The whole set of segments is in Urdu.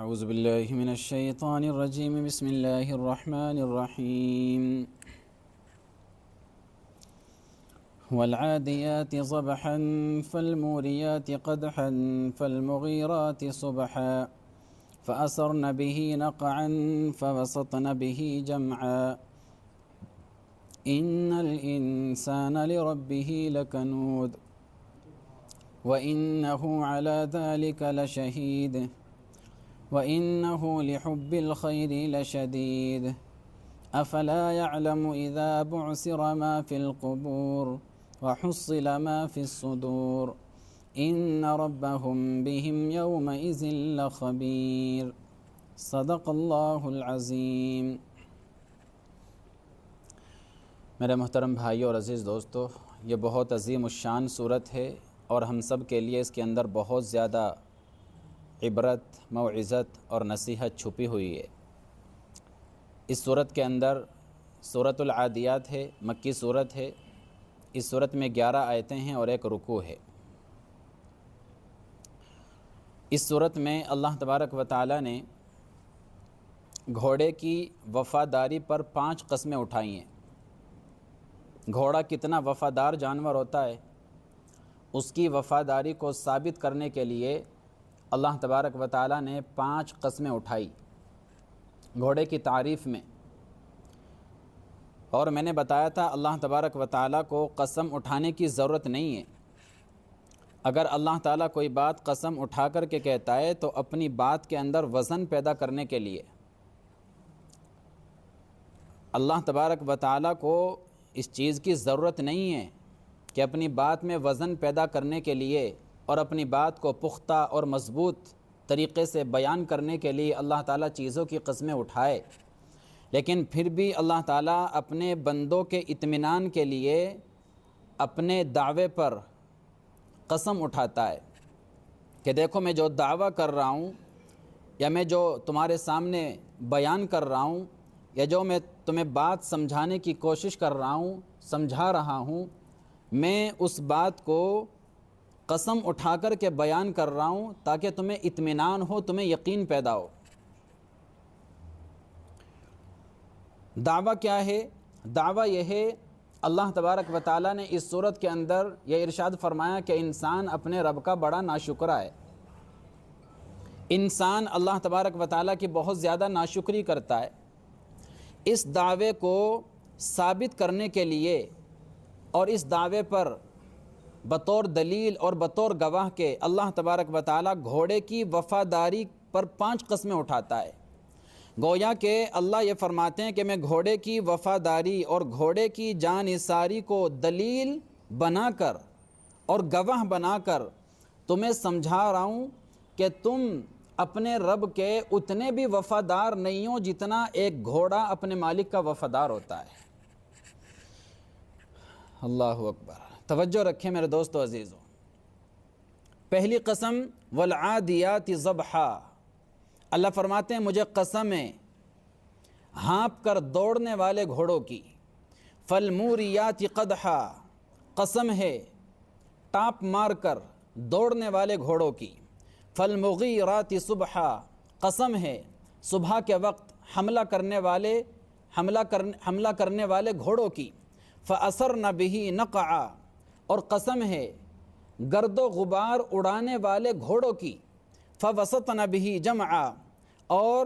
اعوذ باللہ من الشیطان الرجیم بسم اللہ الرحمن الرحیم والعادیات ضبحا فالموریات قدحا فالمغیرات صبحا فأثرن به نقعا فوسطن به جمعا ان الانسان لربه لکنود وإنه على ذلك لشهيد وإنه لحب الخير لشديد أفلا يعلم إذا بعثر ما في القبور وحصل ما في الصدور إن ربهم بهم يومئذ لخبير صدق اللہ العظیم۔ میرے محترم بھائیوں اور عزیز دوستو، یہ بہت عظیم الشان صورت ہے اور ہم سب کے لیے اس کے اندر بہت زیادہ عبرت، موعظت اور نصیحت چھپی ہوئی ہے۔ اس صورت کے اندر سورۃ العادیات ہے، مکی صورت ہے۔ اس صورت میں 11 آیتیں ہیں اور ایک رکوع ہے۔ اس صورت میں اللہ تبارک و تعالی نے گھوڑے کی وفاداری پر 5 قسمیں اٹھائی ہیں۔ گھوڑا کتنا وفادار جانور ہوتا ہے، اس کی وفاداری کو ثابت کرنے کے لیے اللہ تبارک و تعالی نے 5 قسمیں اٹھائی گھوڑے کی تعریف میں۔ اور میں نے بتایا تھا اللہ تبارک و تعالی کو قسم اٹھانے کی ضرورت نہیں ہے۔ اگر اللہ تعالیٰ کوئی بات قسم اٹھا کر کے کہتا ہے تو اپنی بات کے اندر وزن پیدا کرنے کے لیے۔ اللہ تبارک و تعالیٰ کو اس چیز کی ضرورت نہیں ہے کہ اپنی بات میں وزن پیدا کرنے کے لیے اور اپنی بات کو پختہ اور مضبوط طریقے سے بیان کرنے کے لیے اللہ تعالیٰ چیزوں کی قسمیں اٹھائے، لیکن پھر بھی اللہ تعالیٰ اپنے بندوں کے اطمینان کے لیے اپنے دعوے پر قسم اٹھاتا ہے کہ دیکھو میں جو دعویٰ کر رہا ہوں یا میں جو تمہارے سامنے بیان کر رہا ہوں یا جو میں تمہیں بات سمجھانے کی کوشش کر رہا ہوں، سمجھا رہا ہوں، میں اس بات کو قسم اٹھا کر کے بیان کر رہا ہوں تاکہ تمہیں اطمینان ہو، تمہیں یقین پیدا ہو۔ دعویٰ کیا ہے؟ دعویٰ یہ ہے، اللہ تبارک و تعالیٰ نے اس صورت کے اندر یہ ارشاد فرمایا کہ انسان اپنے رب کا بڑا ناشکرا ہے۔ انسان اللہ تبارک و تعالیٰ کی بہت زیادہ ناشکری کرتا ہے۔ اس دعوے کو ثابت کرنے کے لیے اور اس دعوے پر بطور دلیل اور بطور گواہ کے اللہ تبارک و تعالیٰ گھوڑے کی وفاداری پر 5 قسمیں اٹھاتا ہے۔ گویا کہ اللہ یہ فرماتے ہیں کہ میں گھوڑے کی وفاداری اور گھوڑے کی جان نثاری کو دلیل بنا کر اور گواہ بنا کر تمہیں سمجھا رہا ہوں کہ تم اپنے رب کے اتنے بھی وفادار نہیں ہو جتنا ایک گھوڑا اپنے مالک کا وفادار ہوتا ہے۔ اللہ اکبر۔ توجہ رکھیں میرے دوستو عزیزو۔ پہلی قسم والعادیات ضبحا، اللہ فرماتے ہیں مجھے قسم ہے ہانپ کر دوڑنے والے گھوڑوں کی، فالموریات قدحا، قسم ہے ٹاپ مار کر دوڑنے والے گھوڑوں کی، فالمغیرات صبحا، قسم ہے صبح کے وقت حملہ کرنے والے گھوڑوں کی، فأثرن به نقعا، اور قسم ہے گرد و غبار اڑانے والے گھوڑوں کی، فوسطن به جمعا، اور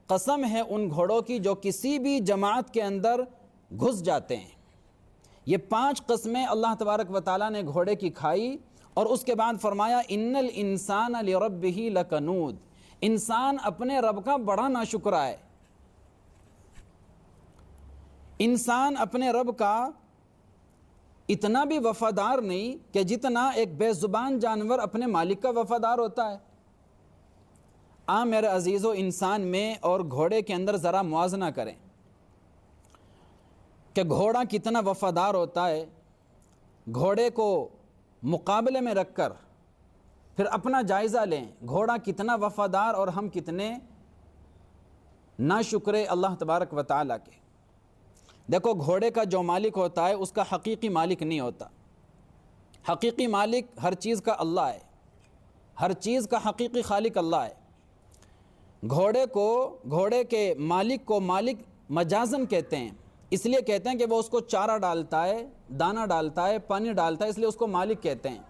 قسم ہے ان گھوڑوں کی جو کسی بھی جماعت کے اندر گھس جاتے ہیں۔ یہ 5 قسمیں اللہ تبارک و تعالیٰ نے گھوڑے کی کھائی اور اس کے بعد فرمایا ان الانسان لربہ لکنود، انسان اپنے رب کا بڑا ناشکرا ہے۔ انسان اپنے رب کا اتنا بھی وفادار نہیں کہ جتنا ایک بے زبان جانور اپنے مالک کا وفادار ہوتا ہے۔ میرے عزیزو، انسان میں اور گھوڑے کے اندر ذرا موازنہ کریں کہ گھوڑا کتنا وفادار ہوتا ہے۔ گھوڑے کو مقابلے میں رکھ کر پھر اپنا جائزہ لیں، گھوڑا کتنا وفادار اور ہم کتنے ناشکرے اللہ تبارک و تعالیٰ کے۔ دیکھو گھوڑے کا جو مالک ہوتا ہے اس کا حقیقی مالک نہیں ہوتا۔ حقیقی مالک ہر چیز کا اللہ ہے، ہر چیز کا حقیقی خالق اللہ ہے۔ گھوڑے کے مالک کو مالک مجازن کہتے ہیں، اس لیے کہتے ہیں کہ وہ اس کو چارہ ڈالتا ہے، دانہ ڈالتا ہے، پانی ڈالتا ہے، اس لیے اس کو مالک کہتے ہیں۔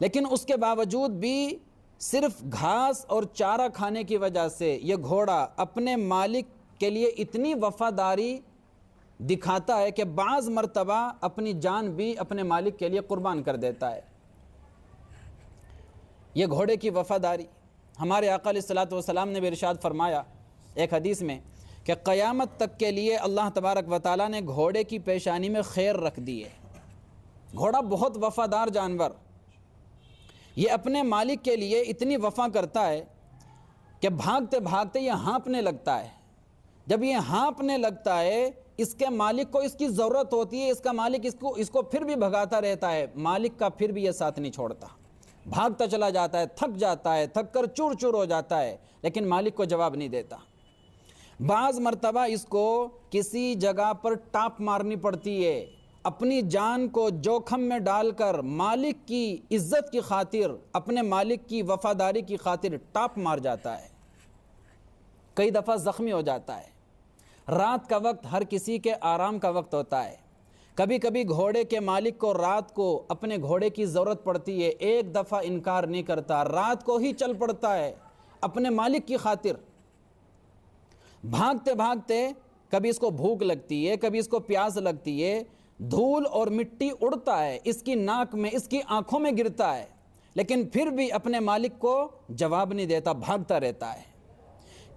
لیکن اس کے باوجود بھی صرف گھاس اور چارہ کھانے کی وجہ سے یہ گھوڑا اپنے مالک کے لیے اتنی وفاداری دکھاتا ہے کہ بعض مرتبہ اپنی جان بھی اپنے مالک کے لیے قربان کر دیتا ہے۔ یہ گھوڑے کی وفاداری، ہمارے آقا علیہ الصلوۃ والسلام نے بھی ارشاد فرمایا ایک حدیث میں کہ قیامت تک کے لیے اللہ تبارک و تعالیٰ نے گھوڑے کی پیشانی میں خیر رکھ دی ہے۔ گھوڑا بہت وفادار جانور، یہ اپنے مالک کے لیے اتنی وفا کرتا ہے کہ بھاگتے بھاگتے یہ ہانپنے لگتا ہے۔ جب یہ ہانپنے لگتا ہے، اس کے مالک کو اس کی ضرورت ہوتی ہے، اس کا مالک اس کو پھر بھی بھگاتا رہتا ہے، مالک کا پھر بھی یہ ساتھ نہیں چھوڑتا، بھاگتا چلا جاتا ہے، تھک جاتا ہے، تھک کر چور چور ہو جاتا ہے، لیکن مالک کو جواب نہیں دیتا۔ بعض مرتبہ اس کو کسی جگہ پر ٹاپ مارنی پڑتی ہے، اپنی جان کو جوخم میں ڈال کر مالک کی عزت کی خاطر، اپنے مالک کی وفاداری کی خاطر ٹاپ مار جاتا ہے، کئی دفعہ زخمی ہو جاتا ہے۔ رات کا وقت ہر کسی کے آرام کا وقت ہوتا ہے، کبھی کبھی گھوڑے کے مالک کو رات کو اپنے گھوڑے کی ضرورت پڑتی ہے، ایک دفعہ انکار نہیں کرتا، رات کو ہی چل پڑتا ہے اپنے مالک کی خاطر۔ بھاگتے بھاگتے کبھی اس کو بھوک لگتی ہے، کبھی اس کو پیاس لگتی ہے، دھول اور مٹی اڑتا ہے اس کی ناک میں، اس کی آنکھوں میں گرتا ہے، لیکن پھر بھی اپنے مالک کو جواب نہیں دیتا، بھاگتا رہتا ہے۔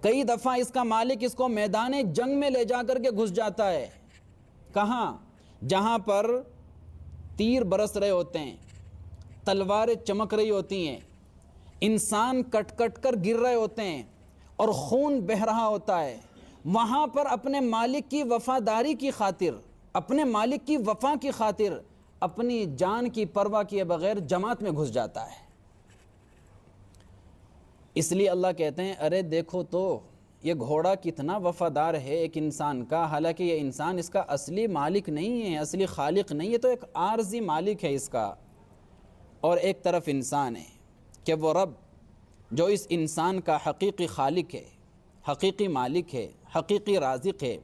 کئی دفعہ اس کا مالک اس کو میدان جنگ میں لے جا کر کے گھس جاتا ہے، کہاں؟ جہاں پر تیر برس رہے ہوتے ہیں، تلواریں چمک رہی ہوتی ہیں، انسان کٹ کٹ کر گر رہے ہوتے ہیں اور خون بہہ رہا ہوتا ہے، وہاں پر اپنے مالک کی وفاداری کی خاطر، اپنے مالک کی وفا کی خاطر اپنی جان کی پرواہ کیے بغیر جماعت میں گھس جاتا ہے۔ اس لیے اللہ کہتے ہیں ارے دیکھو تو یہ گھوڑا کتنا وفادار ہے ایک انسان کا، حالانکہ یہ انسان اس کا اصلی مالک نہیں ہے، اصلی خالق نہیں ہے، تو ایک عارضی مالک ہے اس کا۔ اور ایک طرف انسان ہے کہ وہ رب جو اس انسان کا حقیقی خالق ہے، حقیقی مالک ہے، حقیقی رازق ہے،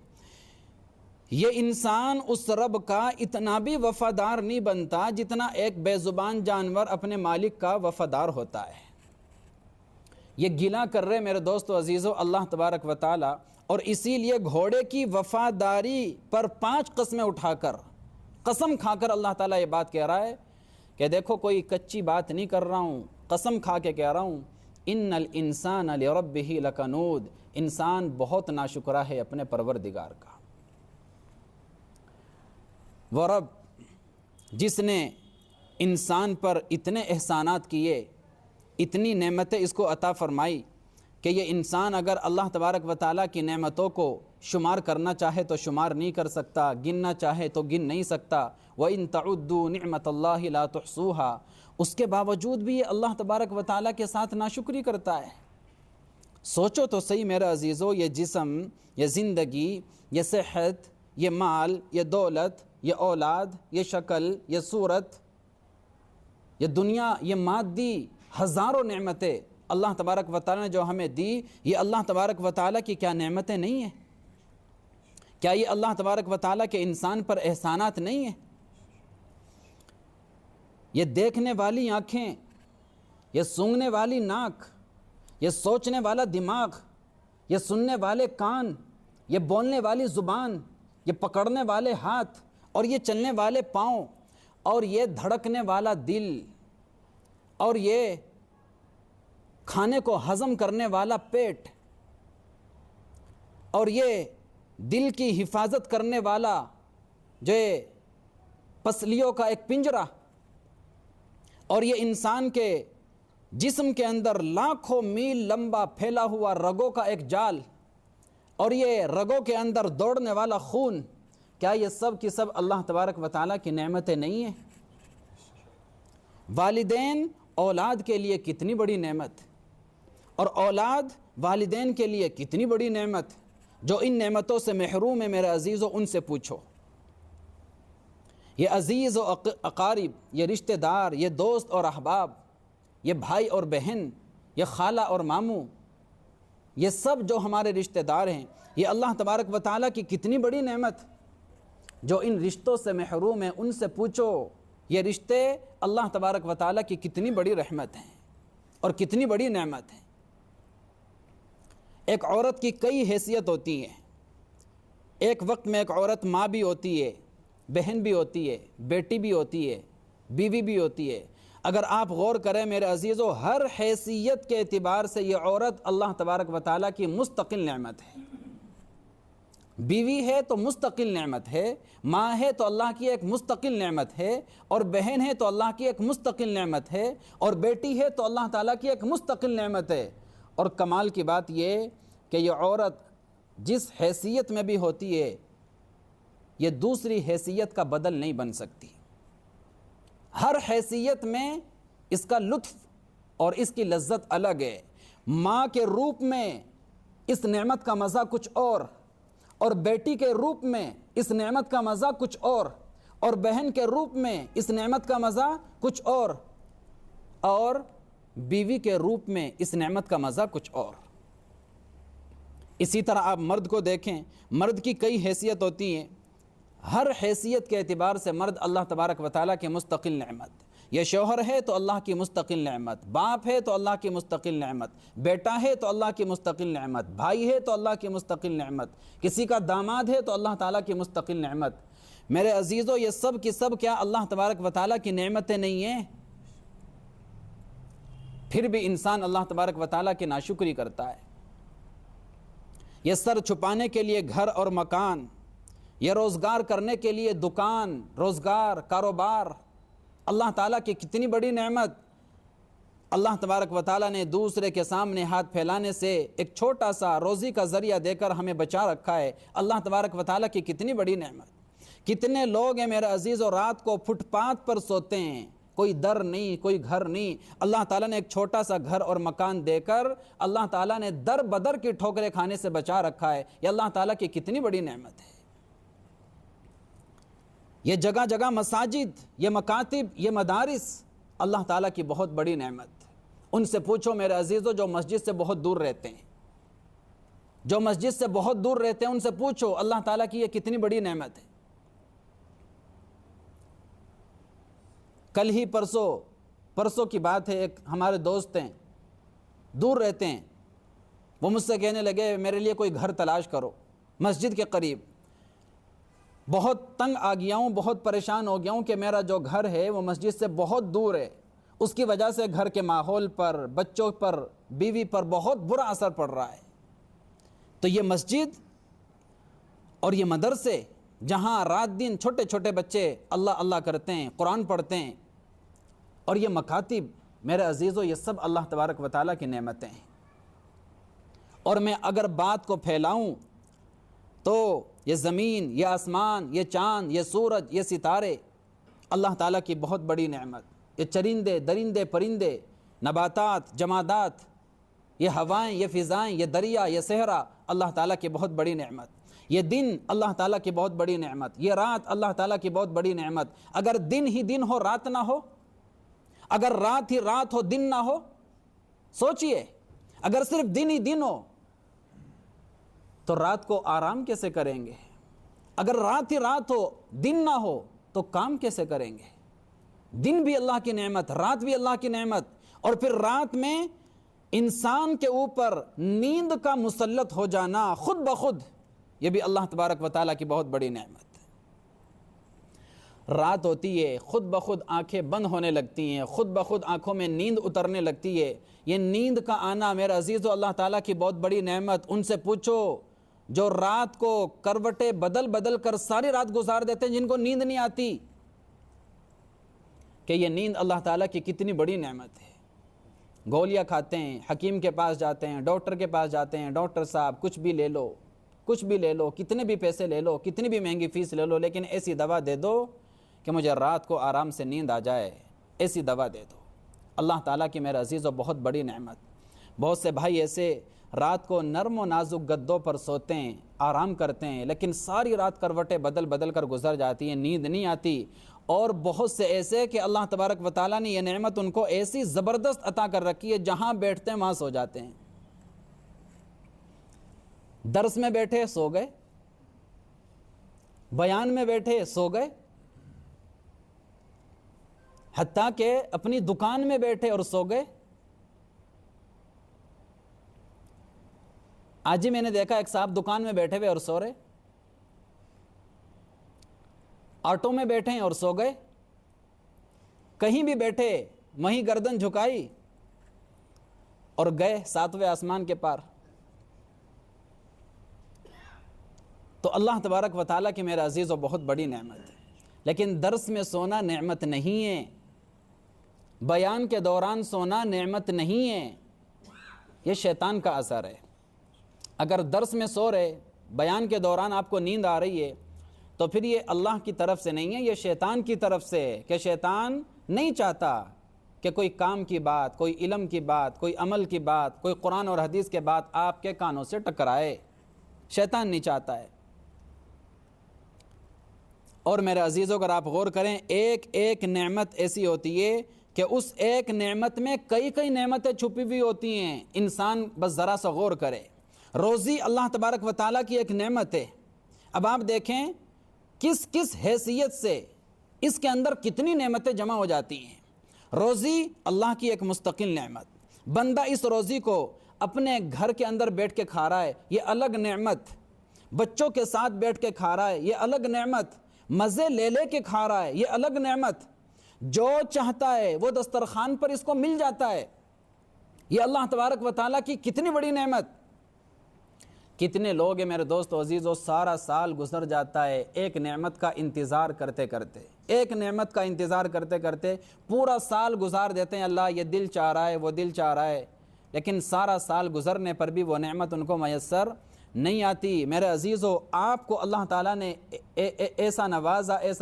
یہ انسان اس رب کا اتنا بھی وفادار نہیں بنتا جتنا ایک بے زبان جانور اپنے مالک کا وفادار ہوتا ہے۔ یہ گلہ کر رہے میرے دوستو عزیزو اللہ تبارک و تعالی، اور اسی لیے گھوڑے کی وفاداری پر 5 قسمیں اٹھا کر، قسم کھا کر اللہ تعالیٰ یہ بات کہہ رہا ہے کہ دیکھو کوئی کچی بات نہیں کر رہا ہوں، قسم کھا کے کہہ رہا ہوں، ان الانسان لربہ لکنود، انسان بہت ناشکرا ہے اپنے پروردگار کا۔ وہ رب جس نے انسان پر اتنے احسانات کیے، اتنی نعمتیں اس کو عطا فرمائی کہ یہ انسان اگر اللہ تبارک و تعالیٰ کی نعمتوں کو شمار کرنا چاہے تو شمار نہیں کر سکتا، گننا چاہے تو گن نہیں سکتا۔ وَإِن تَعُدُّوا نِعْمَةَ اللَّهِ لَا تُحْصُوهَا، اس کے باوجود بھی یہ اللہ تبارک و تعالیٰ کے ساتھ ناشکری کرتا ہے۔ سوچو تو صحیح میرے عزیزو، یہ جسم، یہ زندگی، یہ صحت، یہ مال، یہ دولت، یہ اولاد، یہ شکل، یہ صورت، یہ دنیا، یہ مادی ہزاروں نعمتیں اللہ تبارک و تعالیٰ نے جو ہمیں دی، یہ اللہ تبارک و تعالیٰ کی کیا نعمتیں نہیں ہیں؟ کیا یہ اللہ تبارک و تعالیٰ کے انسان پر احسانات نہیں ہیں؟ یہ دیکھنے والی آنکھیں، یہ سونگھنے والی ناک، یہ سوچنے والا دماغ، یہ سننے والے کان، یہ بولنے والی زبان، یہ پکڑنے والے ہاتھ، اور یہ چلنے والے پاؤں، اور یہ دھڑکنے والا دل، اور یہ کھانے کو ہضم کرنے والا پیٹ، اور یہ دل کی حفاظت کرنے والا جو پسلیوں کا ایک پنجرہ، اور یہ انسان کے جسم کے اندر لاکھوں میل لمبا پھیلا ہوا رگوں کا ایک جال، اور یہ رگوں کے اندر دوڑنے والا خون، کیا یہ سب کی سب اللہ تبارک و تعالیٰ کی نعمتیں نہیں ہیں؟ والدین اولاد کے لیے کتنی بڑی نعمت، اور اولاد والدین کے لیے کتنی بڑی نعمت، جو ان نعمتوں سے محروم ہے میرے عزیزو ان سے پوچھو۔ یہ عزیز و اقارب، یہ رشتہ دار، یہ دوست اور احباب، یہ بھائی اور بہن، یہ خالہ اور ماموں، یہ سب جو ہمارے رشتہ دار ہیں، یہ اللہ تبارک و تعالیٰ کی کتنی بڑی نعمت، جو ان رشتوں سے محروم ہیں ان سے پوچھو، یہ رشتے اللہ تبارک و تعالیٰ کی کتنی بڑی رحمت ہیں اور کتنی بڑی نعمت ہے۔ ایک عورت کی کئی حیثیت ہوتی ہیں، ایک وقت میں ایک عورت ماں بھی ہوتی ہے، بہن بھی ہوتی ہے، بیٹی بھی ہوتی ہے، بیوی بھی ہوتی ہے۔ اگر آپ غور کریں میرے عزیزو، ہر حیثیت کے اعتبار سے یہ عورت اللہ تبارک و تعالیٰ کی مستقل نعمت ہے۔ بیوی ہے تو مستقل نعمت ہے، ماں ہے تو اللہ کی ایک مستقل نعمت ہے، اور بہن ہے تو اللہ کی ایک مستقل نعمت ہے، اور بیٹی ہے تو اللہ تعالیٰ کی ایک مستقل نعمت ہے۔ اور کمال کی بات یہ کہ یہ عورت جس حیثیت میں بھی ہوتی ہے، یہ دوسری حیثیت کا بدل نہیں بن سکتی۔ ہر حیثیت میں اس کا لطف اور اس کی لذت الگ ہے۔ ماں کے روپ میں اس نعمت کا مزہ کچھ اور بیٹی کے روپ میں اس نعمت کا مزہ کچھ اور بہن کے روپ میں اس نعمت کا مزہ کچھ اور بیوی کے روپ میں اس نعمت کا مزہ کچھ اور۔ اسی طرح آپ مرد کو دیکھیں، مرد کی کئی حیثیت ہوتی ہیں، ہر حیثیت کے اعتبار سے مرد اللہ تبارک و تعالیٰ کی مستقل نعمت۔ یہ شوہر ہے تو اللہ کی مستقل نعمت، باپ ہے تو اللہ کی مستقل نعمت، بیٹا ہے تو اللہ کی مستقل نعمت، بھائی ہے تو اللہ کی مستقل نعمت، کسی کا داماد ہے تو اللہ تعالیٰ کی مستقل نعمت۔ میرے عزیزو، یہ سب کی سب کیا اللہ تبارک و تعالیٰ کی نعمتیں نہیں ہیں؟ پھر بھی انسان اللہ تبارک و تعالیٰ کی ناشکری کرتا ہے۔ یہ سر چھپانے کے لیے گھر اور مکان، یہ روزگار کرنے کے لیے دکان، روزگار، کاروبار، اللہ تعالیٰ کی کتنی بڑی نعمت۔ اللہ تبارک و تعالیٰ نے دوسرے کے سامنے ہاتھ پھیلانے سے ایک چھوٹا سا روزی کا ذریعہ دے کر ہمیں بچا رکھا ہے۔ اللہ تبارک و تعالیٰ کی کتنی بڑی نعمت۔ کتنے لوگ ہیں میرے عزیز اور رات کو فٹ پاتھ پر سوتے ہیں، کوئی در نہیں، کوئی گھر نہیں۔ اللہ تعالیٰ نے ایک چھوٹا سا گھر اور مکان دے کر اللہ تعالیٰ نے در بدر کی ٹھوکریں کھانے سے بچا رکھا ہے۔ یہ اللہ تعالیٰ کی کتنی بڑی نعمت ہے۔ یہ جگہ جگہ مساجد، یہ مکاتب، یہ مدارس، اللہ تعالیٰ کی بہت بڑی نعمت۔ ان سے پوچھو میرے عزیزو جو مسجد سے بہت دور رہتے ہیں، جو مسجد سے بہت دور رہتے ہیں، ان سے پوچھو اللہ تعالیٰ کی یہ کتنی بڑی نعمت ہے۔ کل ہی پرسوں کی بات ہے، ایک ہمارے دوست ہیں، دور رہتے ہیں، وہ مجھ سے کہنے لگے میرے لیے کوئی گھر تلاش کرو مسجد کے قریب۔ بہت تنگ آ گیا ہوں، بہت پریشان ہو گیا ہوں کہ میرا جو گھر ہے وہ مسجد سے بہت دور ہے، اس کی وجہ سے گھر کے ماحول پر، بچوں پر، بیوی پر بہت برا اثر پڑ رہا ہے۔ تو یہ مسجد اور یہ مدرسے جہاں رات دن چھوٹے چھوٹے بچے اللہ اللہ کرتے ہیں، قرآن پڑھتے ہیں، اور یہ مکاتب، میرے عزیزو یہ سب اللہ تبارک و تعالیٰ کی نعمتیں ہیں۔ اور میں اگر بات کو پھیلاؤں تو یہ زمین، یہ آسمان، یہ چاند، یہ سورج، یہ ستارے، اللہ تعالیٰ کی بہت بڑی نعمت۔ یہ چرندے، درندے، پرندے، نباتات، جمادات، یہ ہوائیں، یہ فضائیں، یہ دریا، یہ صحرا، اللہ تعالیٰ کی بہت بڑی نعمت۔ یہ دن اللہ تعالیٰ کی بہت بڑی نعمت، یہ رات اللہ تعالیٰ کی بہت بڑی نعمت۔ اگر دن ہی دن ہو، رات نہ ہو، اگر رات ہی رات ہو، دن نہ ہو، سوچئے اگر صرف دن ہی دن ہو تو رات کو آرام کیسے کریں گے؟ اگر رات ہی رات ہو، دن نہ ہو تو کام کیسے کریں گے؟ دن بھی اللہ کی نعمت، رات بھی اللہ کی نعمت، اور پھر رات میں انسان کے اوپر نیند کا مسلط ہو جانا خود بخود، یہ بھی اللہ تبارک و تعالیٰ کی بہت بڑی نعمت۔ رات ہوتی ہے، خود بخود آنکھیں بند ہونے لگتی ہیں، خود بخود آنکھوں میں نیند اترنے لگتی ہے۔ یہ نیند کا آنا میرے عزیزو اللہ تعالیٰ کی بہت بڑی نعمت۔ ان سے پوچھو جو رات کو کروٹیں بدل بدل کر ساری رات گزار دیتے ہیں، جن کو نیند نہیں آتی، کہ یہ نیند اللہ تعالیٰ کی کتنی بڑی نعمت ہے۔ گولیاں کھاتے ہیں، حکیم کے پاس جاتے ہیں، ڈاکٹر کے پاس جاتے ہیں، ڈاکٹر صاحب کچھ بھی لے لو، کچھ بھی لے لو، کتنے بھی پیسے لے لو، کتنی بھی مہنگی فیس لے لو، لیکن ایسی دوا دے دو کہ مجھے رات کو آرام سے نیند آ جائے، ایسی دوا دے دو۔ اللہ تعالیٰ کی میرے عزیز و بہت بڑی نعمت۔ بہت سے بھائی ایسے رات کو نرم و نازک گدوں پر سوتے ہیں، آرام کرتے ہیں، لیکن ساری رات کروٹیں بدل بدل کر گزر جاتی ہیں، نیند نہیں آتی۔ اور بہت سے ایسے کہ اللہ تبارک و تعالیٰ نے یہ نعمت ان کو ایسی زبردست عطا کر رکھی ہے، جہاں بیٹھتے ہیں وہاں سو جاتے ہیں۔ درس میں بیٹھے سو گئے، بیان میں بیٹھے سو گئے، حتیٰ کہ اپنی دکان میں بیٹھے اور سو گئے۔ آج ہی میں نے دیکھا ایک صاحب دکان میں بیٹھے ہوئے اور سو رہے، آٹو میں بیٹھے ہیں اور سو گئے، کہیں بھی بیٹھے وہیں گردن جھکائی اور گئے 7ویں آسمان کے پار۔ تو اللہ تبارک و تعالیٰ کی میرے عزیزو بہت بڑی نعمت ہے، لیکن درس میں سونا نعمت نہیں ہے، بیان کے دوران سونا نعمت نہیں ہے، یہ شیطان کا اثر ہے۔ اگر درس میں سو رہے، بیان کے دوران آپ کو نیند آ رہی ہے، تو پھر یہ اللہ کی طرف سے نہیں ہے، یہ شیطان کی طرف سے ہے، کہ شیطان نہیں چاہتا کہ کوئی کام کی بات، کوئی علم کی بات، کوئی عمل کی بات، کوئی قرآن اور حدیث کے بات آپ کے کانوں سے ٹکرائے، شیطان نہیں چاہتا ہے۔ اور میرے عزیزوں اگر آپ غور کریں، ایک ایک نعمت ایسی ہوتی ہے کہ اس ایک نعمت میں کئی کئی نعمتیں چھپی ہوئی ہوتی ہیں، انسان بس ذرا سا غور کرے۔ روزی اللہ تبارک و تعالیٰ کی ایک نعمت ہے۔ اب آپ دیکھیں کس کس حیثیت سے اس کے اندر کتنی نعمتیں جمع ہو جاتی ہیں۔ روزی اللہ کی ایک مستقل نعمت، بندہ اس روزی کو اپنے گھر کے اندر بیٹھ کے کھا رہا ہے، یہ الگ نعمت، بچوں کے ساتھ بیٹھ کے کھا رہا ہے، یہ الگ نعمت، مزے لے لے کے کھا رہا ہے، یہ الگ نعمت، جو چاہتا ہے وہ دسترخوان پر اس کو مل جاتا ہے، یہ اللہ تبارک و تعالیٰ کی کتنی بڑی نعمت۔ کتنے لوگ ہیں میرے دوست و عزیزو، سارا سال گزر جاتا ہے ایک نعمت کا انتظار کرتے کرتے، ایک نعمت کا انتظار کرتے کرتے پورا سال گزار دیتے ہیں، اللہ یہ دل چاہ رہا ہے، وہ دل چاہ رہا ہے، لیکن سارا سال گزرنے پر بھی وہ نعمت ان کو میسر نہیں آتی۔ میرے عزیزو، آپ کو اللہ تعالیٰ نے ایسا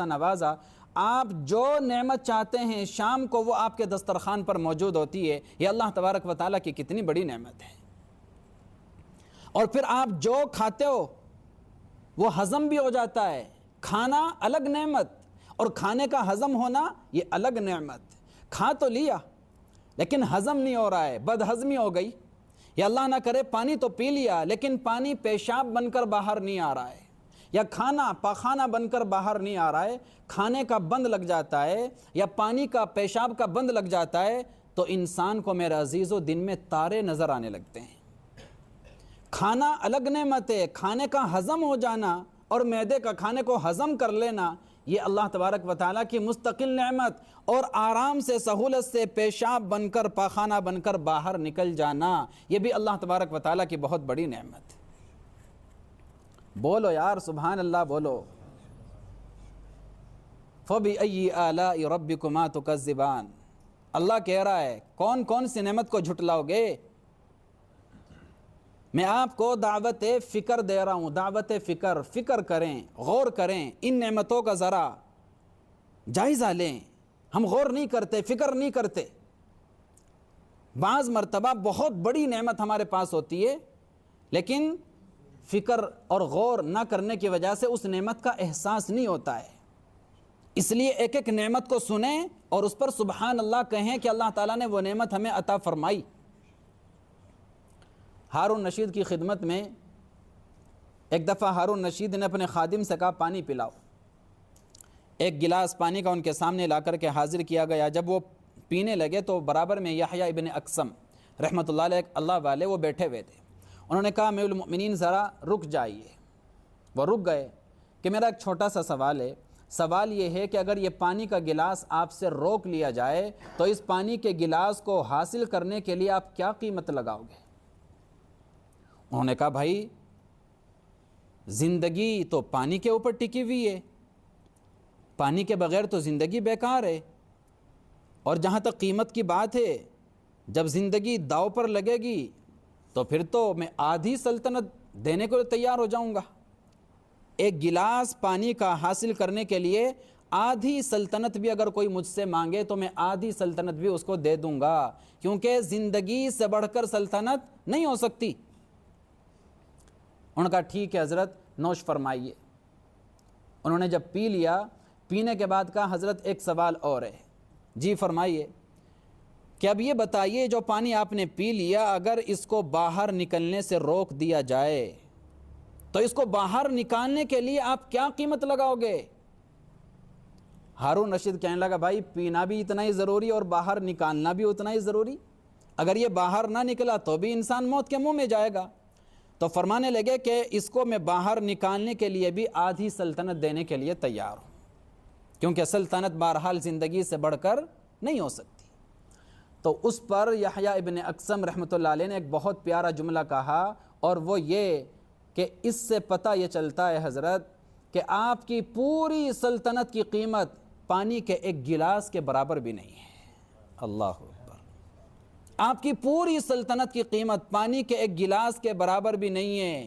نوازا، آپ جو نعمت چاہتے ہیں شام کو وہ آپ کے دسترخوان پر موجود ہوتی ہے، یہ اللہ تبارک و تعالیٰ کی کتنی بڑی نعمت ہے۔ اور پھر آپ جو کھاتے ہو وہ ہضم بھی ہو جاتا ہے، کھانا الگ نعمت اور کھانے کا ہضم ہونا یہ الگ نعمت۔ کھا تو لیا لیکن ہضم نہیں ہو رہا ہے، بد ہضمی ہو گئی، یا اللہ نہ کرے پانی تو پی لیا لیکن پانی پیشاب بن کر باہر نہیں آ رہا ہے، یا کھانا پاخانہ بن کر باہر نہیں آ رہا ہے، کھانے کا بند لگ جاتا ہے یا پانی کا پیشاب کا بند لگ جاتا ہے، تو انسان کو میرے عزیزو دن میں تارے نظر آنے لگتے ہیں۔ کھانا الگ نعمت ہے، کھانے کا ہضم ہو جانا اور معدے کا کھانے کو ہضم کر لینا یہ اللہ تبارک و تعالیٰ کی مستقل نعمت، اور آرام سے سہولت سے پیشاب بن کر پاخانہ بن کر باہر نکل جانا یہ بھی اللہ تبارک و تعالیٰ کی بہت بڑی نعمت۔ بولو یار سبحان اللہ، بولو۔ فَبِأَيِّ آلَاءِ رَبِّكُمَا تُكَذِّبَانِ، اللہ کہہ رہا ہے کون کون سی نعمت کو جھٹلاؤ گے؟ میں آپ کو دعوت فکر دے رہا ہوں، دعوت فکر کریں، غور کریں، ان نعمتوں کا ذرا جائزہ لیں۔ ہم غور نہیں کرتے، فکر نہیں کرتے۔ بعض مرتبہ بہت بڑی نعمت ہمارے پاس ہوتی ہے لیکن فکر اور غور نہ کرنے کی وجہ سے اس نعمت کا احساس نہیں ہوتا ہے۔ اس لیے ایک ایک نعمت کو سنیں اور اس پر سبحان اللہ کہیں کہ اللہ تعالیٰ نے وہ نعمت ہمیں عطا فرمائی۔ ہارون رشید کی خدمت میں ایک دفعہ ہارون رشید نے اپنے خادم سے کہا پانی پلاؤ۔ ایک گلاس پانی کا ان کے سامنے لا کر کے حاضر کیا گیا۔ جب وہ پینے لگے تو برابر میں یحییٰ ابن اقسم رحمۃ اللہ علیہ اللہ والے وہ بیٹھے ہوئے تھے۔ انہوں نے کہا امیر المؤمنین ذرا رک جائیے۔ وہ رک گئے کہ میرا ایک چھوٹا سا سوال ہے، سوال یہ ہے کہ اگر یہ پانی کا گلاس آپ سے روک لیا جائے تو اس پانی کے گلاس کو حاصل کرنے کے لیے آپ کیا قیمت لگاؤ گے؟ انہوں نے کہا بھائی زندگی تو پانی کے اوپر ٹکی ہوئی ہے، پانی کے بغیر تو زندگی بیکار ہے، اور جہاں تک قیمت کی بات ہے جب زندگی داؤ پر لگے گی تو پھر تو میں آدھی سلطنت دینے کو تیار ہو جاؤں گا۔ ایک گلاس پانی کا حاصل کرنے کے لیے آدھی سلطنت بھی اگر کوئی مجھ سے مانگے تو میں آدھی سلطنت بھی اس کو دے دوں گا، کیونکہ زندگی سے بڑھ کر سلطنت نہیں ہو سکتی۔ انہوں نے کہا ٹھیک ہے حضرت نوش فرمائیے۔ انہوں نے جب پی لیا، پینے کے بعد کہا حضرت ایک سوال اور ہے۔ جی فرمائیے۔ کہ اب یہ بتائیے جو پانی آپ نے پی لیا اگر اس کو باہر نکلنے سے روک دیا جائے تو اس کو باہر نکالنے کے لیے آپ کیا قیمت لگاؤ گے؟ ہارون رشید کہنے لگا بھائی پینا بھی اتنا ہی ضروری اور باہر نکالنا بھی اتنا ہی ضروری، اگر یہ باہر نہ نکلا تو بھی انسان موت کے منہ میں جائے گا۔ تو فرمانے لگے کہ اس کو میں باہر نکالنے کے لیے بھی آدھی سلطنت دینے کے لیے تیار ہوں، کیونکہ سلطنت بہرحال زندگی سے بڑھ کر نہیں ہو سکتی۔ تو اس پر یحییٰ ابن اقسم رحمۃ اللہ علیہ نے ایک بہت پیارا جملہ کہا، اور وہ یہ کہ اس سے پتہ یہ چلتا ہے حضرت کہ آپ کی پوری سلطنت کی قیمت پانی کے ایک گلاس کے برابر بھی نہیں ہے۔ اللہ اکبر، آپ کی پوری سلطنت کی قیمت پانی کے ایک گلاس کے برابر بھی نہیں ہے۔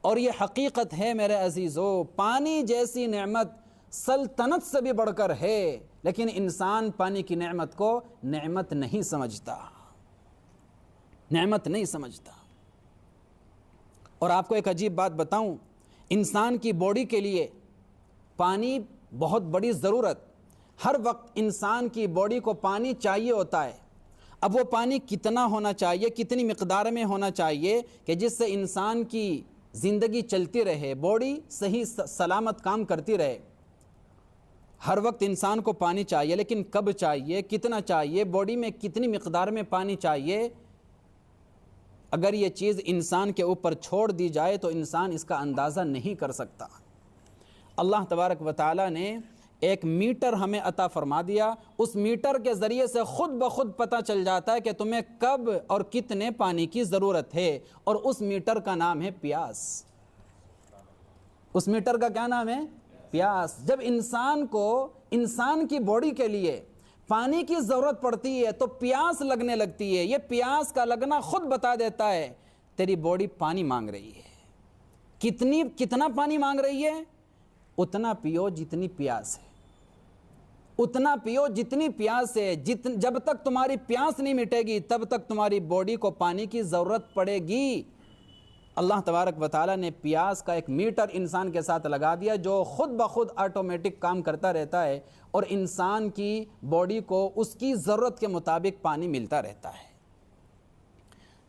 اور یہ حقیقت ہے میرے عزیزو، پانی جیسی نعمت سلطنت سے بھی بڑھ کر ہے، لیکن انسان پانی کی نعمت کو نعمت نہیں سمجھتا، نعمت نہیں سمجھتا۔ اور آپ کو ایک عجیب بات بتاؤں، انسان کی باڈی کے لیے پانی بہت بڑی ضرورت، ہر وقت انسان کی باڈی کو پانی چاہیے ہوتا ہے۔ اب وہ پانی کتنا ہونا چاہیے، کتنی مقدار میں ہونا چاہیے کہ جس سے انسان کی زندگی چلتی رہے، باڈی صحیح سلامت کام کرتی رہے۔ ہر وقت انسان کو پانی چاہیے، لیکن کب چاہیے، کتنا چاہیے، باڈی میں کتنی مقدار میں پانی چاہیے، اگر یہ چیز انسان کے اوپر چھوڑ دی جائے تو انسان اس کا اندازہ نہیں کر سکتا۔ اللہ تبارک و تعالیٰ نے ایک میٹر ہمیں عطا فرما دیا، اس میٹر کے ذریعے سے خود بخود پتہ چل جاتا ہے کہ تمہیں کب اور کتنے پانی کی ضرورت ہے، اور اس میٹر کا نام ہے پیاس۔ اس میٹر کا کیا نام ہے؟ پیاس۔ جب انسان کو، انسان کی باڈی کے لیے پانی کی ضرورت پڑتی ہے تو پیاس لگنے لگتی ہے۔ یہ پیاس کا لگنا خود بتا دیتا ہے تیری باڈی پانی مانگ رہی ہے۔ کتنا پانی مانگ رہی ہے؟ اتنا پیو جتنی پیاس ہے، اتنا پیو جتنی پیاس ہے۔ جب تک تمہاری پیاس نہیں مٹے گی تب تک تمہاری باڈی کو پانی کی ضرورت پڑے گی۔ اللہ تبارک و تعالیٰ نے پیاس کا ایک میٹر انسان کے ساتھ لگا دیا جو خود بخود آٹومیٹک کام کرتا رہتا ہے، اور انسان کی باڈی کو اس کی ضرورت کے مطابق پانی ملتا رہتا ہے۔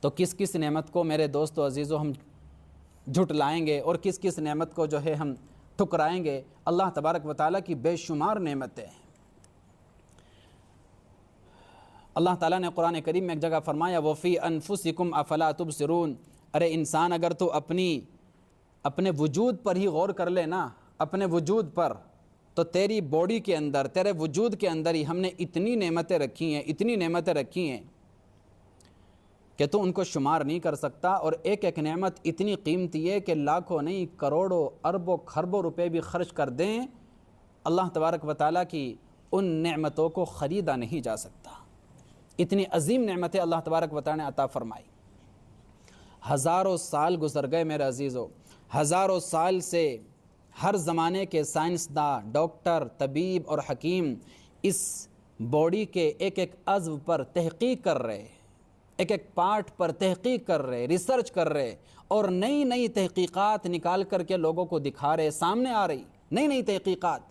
تو کس کس نعمت کو میرے دوستو عزیزو ہم جھٹلائیں گے، اور کس کس نعمت کو جو ہے ہم ٹھکرائیں گے؟ اللہ تبارک و تعالیٰ کی بے شمار نعمتیں ہیں۔ اللہ تعالیٰ نے قرآن کریم میں ایک جگہ فرمایا وَفِي أَنفُسِكُمْ أَفَلَا تُبْصِرُونَ، ارے انسان اگر تو اپنے وجود پر ہی غور کر لے نا، اپنے وجود پر، تو تیری باڈی کے اندر، تیرے وجود کے اندر ہی ہم نے اتنی نعمتیں رکھی ہیں، اتنی نعمتیں رکھی ہیں کہ تو ان کو شمار نہیں کر سکتا، اور ایک ایک نعمت اتنی قیمتی ہے کہ لاکھوں نہیں کروڑوں اربوں خربوں روپے بھی خرچ کر دیں، اللہ تبارک و تعالیٰ کی ان نعمتوں کو خریدا نہیں جا سکتا۔ اتنی عظیم نعمتیں اللہ تبارک و تعالیٰ نے عطا فرمائی۔ ہزاروں سال گزر گئے میرے عزیزو، ہزاروں سال سے ہر زمانے کے سائنسداں، ڈاکٹر، طبیب اور حکیم اس باڈی کے ایک ایک عضو پر تحقیق کر رہے، ایک ایک پارٹ پر تحقیق کر رہے، ریسرچ کر رہے، اور نئی نئی تحقیقات نکال کر کے لوگوں کو دکھا رہے، سامنے آ رہی نئی نئی تحقیقات۔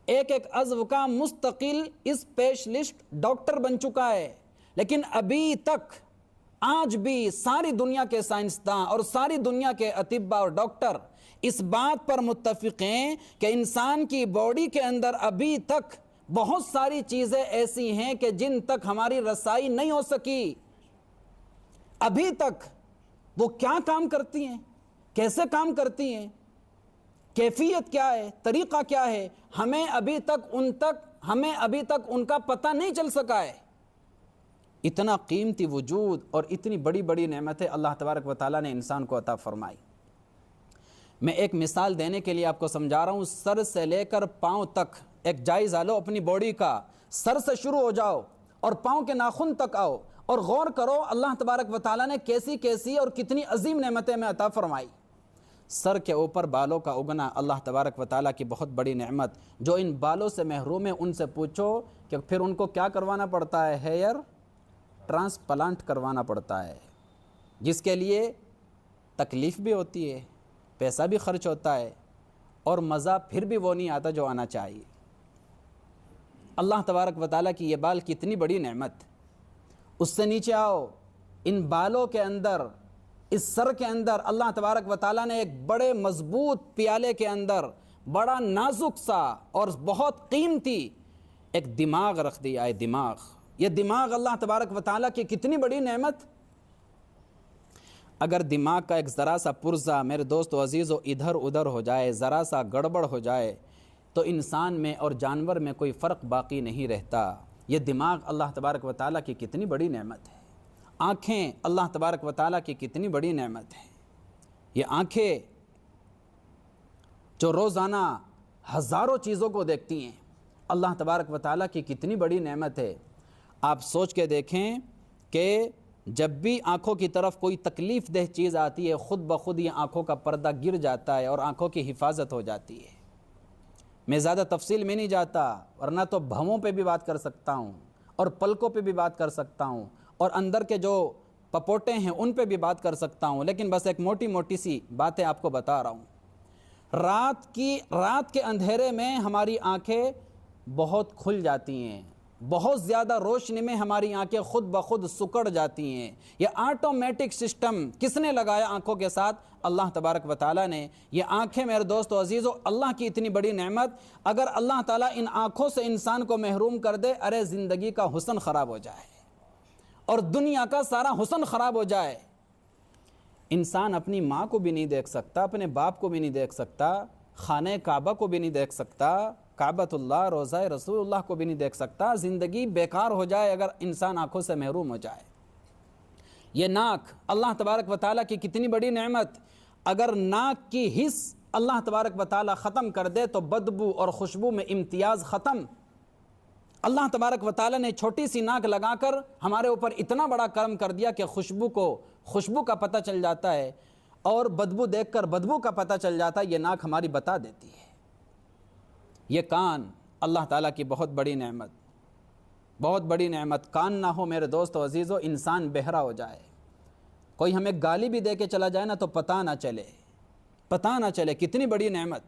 ایک ایک عضو کا مستقل اسپیشلسٹ ڈاکٹر بن چکا ہے، لیکن ابھی تک آج بھی ساری دنیا کے سائنسداں اور ساری دنیا کے اطباء اور ڈاکٹر اس بات پر متفق ہیں کہ انسان کی باڈی کے اندر ابھی تک بہت ساری چیزیں ایسی ہیں کہ جن تک ہماری رسائی نہیں ہو سکی۔ ابھی تک وہ کیا کام کرتی ہیں، کیسے کام کرتی ہیں، کیفیت کیا ہے، طریقہ کیا ہے، ہمیں ابھی تک ان کا پتہ نہیں چل سکا ہے۔ اتنا قیمتی وجود اور اتنی بڑی بڑی نعمتیں اللہ تبارک و تعالیٰ نے انسان کو عطا فرمائی۔ میں ایک مثال دینے کے لیے آپ کو سمجھا رہا ہوں، سر سے لے کر پاؤں تک ایک جائزہ لو اپنی باڈی کا، سر سے شروع ہو جاؤ اور پاؤں کے ناخن تک آؤ اور غور کرو اللہ تبارک و تعالیٰ نے کیسی کیسی اور کتنی عظیم نعمتیں میں عطا فرمائی۔ سر کے اوپر بالوں کا اگنا اللہ تبارک و تعالیٰ کی بہت بڑی نعمت۔ جو ان بالوں سے محروم ہیں ان سے پوچھو کہ پھر ان کو کیا کروانا پڑتا ہے، ہیئر ٹرانسپلانٹ کروانا پڑتا ہے، جس کے لیے تکلیف بھی ہوتی ہے، پیسہ بھی خرچ ہوتا ہے، اور مزہ پھر بھی وہ نہیں آتا جو آنا چاہیے۔ اللہ تبارک و تعالیٰ کی یہ بال کتنی بڑی نعمت۔ اس سے نیچے آؤ، ان بالوں کے اندر اس سر کے اندر اللہ تبارک و تعالیٰ نے ایک بڑے مضبوط پیالے کے اندر بڑا نازک سا اور بہت قیمتی ایک دماغ رکھ دیا ہے. دماغ، یہ دماغ اللہ تبارک و تعالیٰ کی کتنی بڑی نعمت. اگر دماغ کا ایک ذرا سا پرزہ میرے دوست و عزیزو ادھر ادھر ہو جائے، ذرا سا گڑبڑ ہو جائے، تو انسان میں اور جانور میں کوئی فرق باقی نہیں رہتا. یہ دماغ اللہ تبارک و تعالیٰ کی کتنی بڑی نعمت ہے. آنکھیں اللہ تبارک و تعالیٰ کی کتنی بڑی نعمت ہے. یہ آنکھیں جو روزانہ ہزاروں چیزوں کو دیکھتی ہیں، اللہ تبارک و تعالیٰ کی کتنی بڑی نعمت ہے. آپ سوچ کے دیکھیں کہ جب بھی آنکھوں کی طرف کوئی تکلیف دہ چیز آتی ہے، خود بخود یہ آنکھوں کا پردہ گر جاتا ہے اور آنکھوں کی حفاظت ہو جاتی ہے. میں زیادہ تفصیل میں نہیں جاتا، ورنہ تو بھووں پہ بھی بات کر سکتا ہوں اور پلکوں پہ بھی بات کر سکتا ہوں اور اندر کے جو پپوٹے ہیں ان پہ بھی بات کر سکتا ہوں، لیکن بس ایک موٹی موٹی سی باتیں آپ کو بتا رہا ہوں. رات کے اندھیرے میں ہماری آنکھیں بہت کھل جاتی ہیں، بہت زیادہ روشنی میں ہماری آنکھیں خود بخود سکڑ جاتی ہیں. یہ آٹومیٹک سسٹم کس نے لگایا آنکھوں کے ساتھ؟ اللہ تبارک و تعالیٰ نے. یہ آنکھیں میرے دوست و عزیزو اللہ کی اتنی بڑی نعمت، اگر اللہ تعالیٰ ان آنکھوں سے انسان کو محروم کر دے، ارے زندگی کا حسن خراب ہو جائے اور دنیا کا سارا حسن خراب ہو جائے. انسان اپنی ماں کو بھی نہیں دیکھ سکتا، اپنے باپ کو بھی نہیں دیکھ سکتا، خانہ کعبہ کو بھی نہیں دیکھ سکتا، کعبۃ اللہ، روضہ رسول اللہ کو بھی نہیں دیکھ سکتا. زندگی بیکار ہو جائے اگر انسان آنکھوں سے محروم ہو جائے. یہ ناک اللہ تبارک و تعالیٰ کی کتنی بڑی نعمت. اگر ناک کی حس اللہ تبارک و تعالیٰ ختم کر دے تو بدبو اور خوشبو میں امتیاز ختم. اللہ تبارک و تعالیٰ نے چھوٹی سی ناک لگا کر ہمارے اوپر اتنا بڑا کرم کر دیا کہ خوشبو کا پتہ چل جاتا ہے اور بدبو دیکھ کر بدبو کا پتہ چل جاتا ہے. یہ ناک ہماری بتا دیتی ہے. یہ کان اللہ تعالیٰ کی بہت بڑی نعمت، بہت بڑی نعمت. کان نہ ہو میرے دوست و عزیزو انسان بہرا ہو جائے. کوئی ہمیں گالی بھی دے کے چلا جائے نا تو پتہ نہ چلے کتنی بڑی نعمت.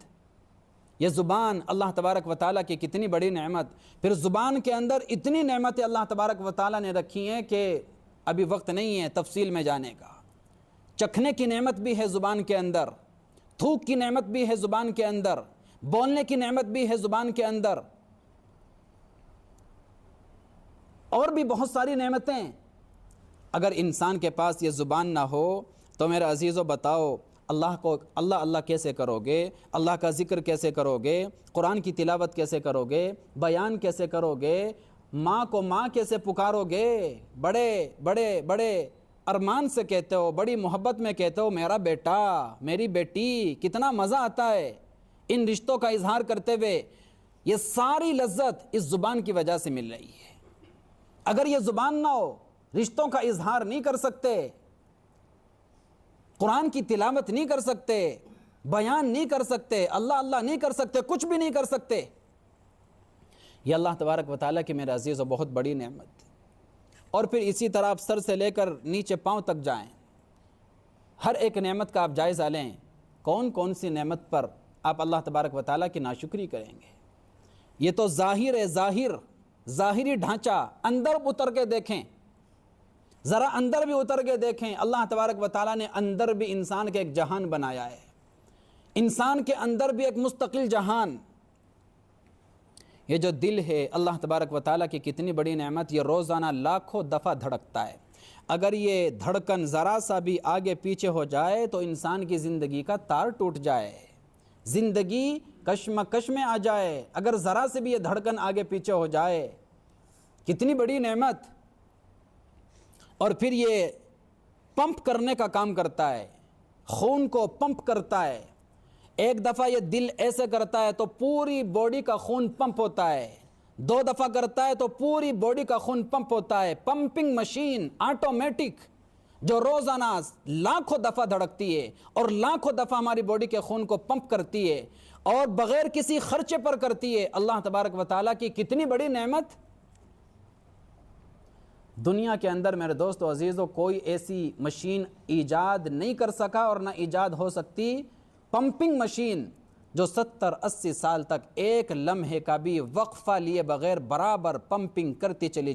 یہ زبان اللہ تبارک و تعالیٰ کی کتنی بڑی نعمت. پھر زبان کے اندر اتنی نعمتیں اللہ تبارک و تعالیٰ نے رکھی ہیں کہ ابھی وقت نہیں ہے تفصیل میں جانے کا. چکھنے کی نعمت بھی ہے زبان کے اندر، تھوک کی نعمت بھی ہے زبان کے اندر، بولنے کی نعمت بھی ہے زبان کے اندر، اور بھی بہت ساری نعمتیں. اگر انسان کے پاس یہ زبان نہ ہو تو میرے عزیزو بتاؤ اللہ کیسے کرو گے؟ اللہ کا ذکر کیسے کرو گے؟ قرآن کی تلاوت کیسے کرو گے؟ بیان کیسے کرو گے؟ ماں کو ماں کیسے پکارو گے؟ بڑے بڑے بڑے ارمان سے کہتے ہو، بڑی محبت میں کہتے ہو میرا بیٹا، میری بیٹی. کتنا مزہ آتا ہے ان رشتوں کا اظہار کرتے ہوئے. یہ ساری لذت اس زبان کی وجہ سے مل رہی ہے. اگر یہ زبان نہ ہو، رشتوں کا اظہار نہیں کر سکتے، قرآن کی تلاوت نہیں کر سکتے، بیان نہیں کر سکتے، اللہ اللہ نہیں کر سکتے، کچھ بھی نہیں کر سکتے. یہ اللہ تبارک و تعالیٰ کی میرے عزیز و بہت بڑی نعمت. اور پھر اسی طرح آپ سر سے لے کر نیچے پاؤں تک جائیں، ہر ایک نعمت کا آپ جائزہ لیں. کون کون سی نعمت پر آپ اللہ تبارک و تعالیٰ کی ناشکری کریں گے؟ یہ تو ظاہر ہے، ظاہری ڈھانچہ. اندر اتر کے دیکھیں، ذرا اندر بھی اتر کے دیکھیں. اللہ تبارک و تعالیٰ نے اندر بھی انسان کے ایک جہان بنایا ہے. انسان کے اندر بھی ایک مستقل جہان. یہ جو دل ہے اللہ تبارک و تعالیٰ کی کتنی بڑی نعمت. یہ روزانہ لاکھوں دفعہ دھڑکتا ہے. اگر یہ دھڑکن ذرا سا بھی آگے پیچھے ہو جائے تو انسان کی زندگی کا تار ٹوٹ جائے، زندگی کشمکش میں آ جائے. اگر ذرا سے بھی یہ دھڑکن آگے پیچھے ہو جائے، کتنی بڑی نعمت. اور پھر یہ پمپ کرنے کا کام کرتا ہے، خون کو پمپ کرتا ہے. ایک دفعہ یہ دل ایسے کرتا ہے تو پوری باڈی کا خون پمپ ہوتا ہے، 2 دفعہ کرتا ہے تو پوری باڈی کا خون پمپ ہوتا ہے. پمپنگ مشین آٹومیٹک جو روزانہ لاکھوں دفعہ دھڑکتی ہے اور لاکھوں دفعہ ہماری باڈی کے خون کو پمپ کرتی ہے اور بغیر کسی خرچے پر کرتی ہے. اللہ تبارک و تعالیٰ کی کتنی بڑی نعمت. دنیا کے اندر میرے دوست و عزیزوں کوئی ایسی مشین ایجاد نہیں کر سکا اور نہ ایجاد ہو سکتی. پمپنگ مشین جو 70-80 سال تک ایک لمحے کا بھی وقفہ لیے بغیر برابر پمپنگ کرتی چلی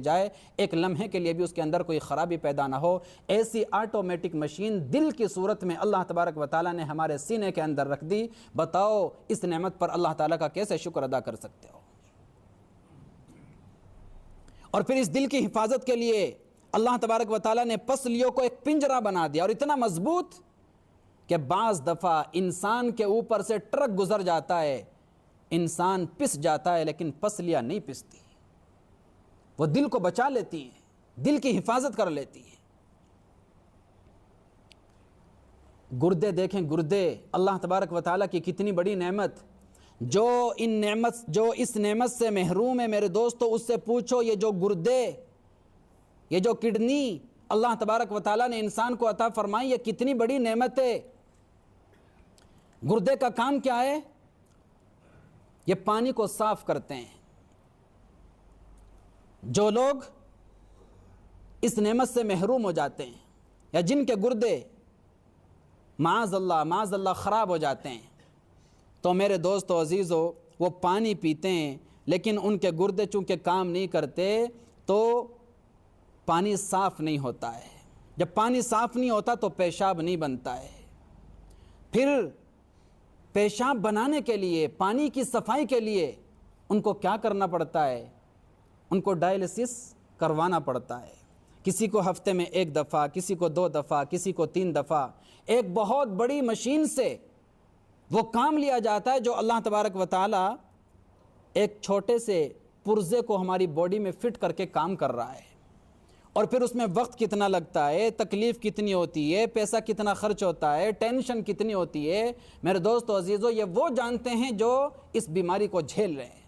جائے، ایک لمحے کے لیے بھی اس کے اندر کوئی خرابی پیدا نہ ہو، ایسی آٹومیٹک مشین دل کی صورت میں اللہ تبارک و تعالیٰ نے ہمارے سینے کے اندر رکھ دی۔ بتاؤ اس نعمت پر اللہ تعالیٰ کا کیسے شکر ادا کر سکتے ہو؟ اور پھر اس دل کی حفاظت کے لیے اللہ تبارک و تعالیٰ نے پسلیوں کو ایک پنجرہ بنا دیا، اور اتنا مضبوط کہ بعض دفعہ انسان کے اوپر سے ٹرک گزر جاتا ہے، انسان پس جاتا ہے، لیکن پسلیاں نہیں پستی، وہ دل کو بچا لیتی ہیں، دل کی حفاظت کر لیتی ہیں۔ گردے دیکھیں، گردے اللہ تبارک و تعالیٰ کی کتنی بڑی نعمت، جو اس نعمت سے محروم ہے میرے دوستو، اس سے پوچھو یہ جو گردے، یہ جو کڈنی اللہ تبارک و تعالیٰ نے انسان کو عطا فرمائی، یہ کتنی بڑی نعمت ہے۔ گردے کا کام کیا ہے؟ یہ پانی کو صاف کرتے ہیں۔ جو لوگ اس نعمت سے محروم ہو جاتے ہیں، یا جن کے گردے معاذ اللہ خراب ہو جاتے ہیں، تو میرے دوستو عزیزو، وہ پانی پیتے ہیں لیکن ان کے گردے چونکہ کام نہیں کرتے تو پانی صاف نہیں ہوتا ہے۔ جب پانی صاف نہیں ہوتا تو پیشاب نہیں بنتا ہے۔ پھر پیشاب بنانے کے لیے، پانی کی صفائی کے لیے ان کو کیا کرنا پڑتا ہے؟ ان کو ڈائلسس کروانا پڑتا ہے۔ کسی کو ہفتے میں 1 دفعہ، کسی کو 2 دفعہ، کسی کو 3 دفعہ، ایک بہت بڑی مشین سے وہ کام لیا جاتا ہے جو اللہ تبارک و تعالی ایک چھوٹے سے پرزے کو ہماری باڈی میں فٹ کر کے کام کر رہا ہے۔ اور پھر اس میں وقت کتنا لگتا ہے، تکلیف کتنی ہوتی ہے، پیسہ کتنا خرچ ہوتا ہے، ٹینشن کتنی ہوتی ہے۔ میرے دوستو عزیزو، یہ وہ جانتے ہیں جو اس بیماری کو جھیل رہے ہیں۔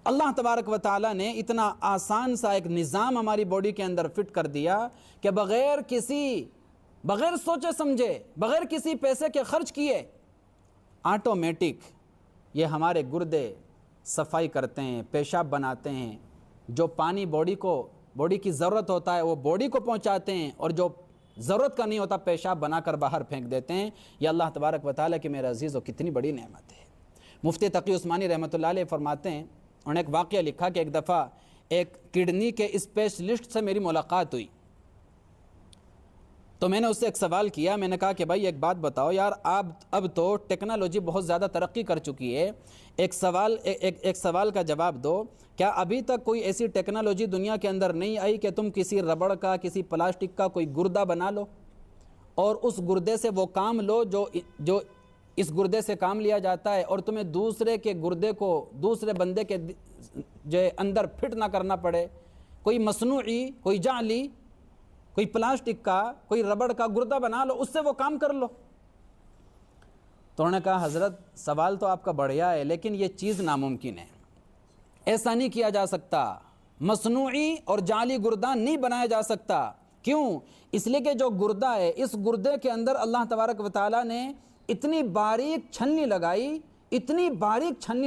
اللہ تبارک و تعالیٰ نے اتنا آسان سا ایک نظام ہماری باڈی کے اندر فٹ کر دیا کہ بغیر سوچے سمجھے، بغیر کسی پیسے کے خرچ کیے، آٹومیٹک یہ ہمارے گردے صفائی کرتے ہیں، پیشاب بناتے ہیں، جو پانی باڈی کی ضرورت ہوتا ہے وہ باڈی کو پہنچاتے ہیں، اور جو ضرورت کا نہیں ہوتا پیشاب بنا کر باہر پھینک دیتے ہیں۔ یہ اللہ تبارک و تعالیٰ کی میرے عزیزو کتنی بڑی نعمت ہے۔ مفتی تقی عثمانی رحمۃ اللہ علیہ فرماتے ہیں، انہوں نے ایک واقعہ لکھا کہ ایک دفعہ ایک کڈنی کے اسپیشلسٹ سے میری ملاقات ہوئی، تو میں نے اس سے ایک سوال کیا۔ میں نے کہا کہ بھائی ایک بات بتاؤ یار، اب تو ٹیکنالوجی بہت زیادہ ترقی کر چکی ہے، ایک سوال کا جواب دو، کیا ابھی تک کوئی ایسی ٹیکنالوجی دنیا کے اندر نہیں آئی کہ تم کسی ربڑ کا، کسی پلاسٹک کا کوئی گردہ بنا لو اور اس گردے سے وہ کام لو جو اس گردے سے کام لیا جاتا ہے، اور تمہیں دوسرے کے گردے کو دوسرے بندے کے جو اندر فٹ نہ کرنا پڑے؟ کوئی مصنوعی، کوئی جعلی، کوئی پلاسٹک کا، کوئی ربڑ کا گردہ بنا لو، اس سے وہ کام کر لو۔ تو انہوں نے کہا حضرت سوال تو آپ کا بڑھیا ہے، لیکن یہ چیز ناممکن ہے، ایسا نہیں کیا جا سکتا، مصنوعی اور جعلی گردہ نہیں بنایا جا سکتا۔ کیوں؟ اس لیے کہ جو گردہ ہے، اس گردے کے اندر اللہ تبارک و تعالیٰ نے اتنی باریک چھلنی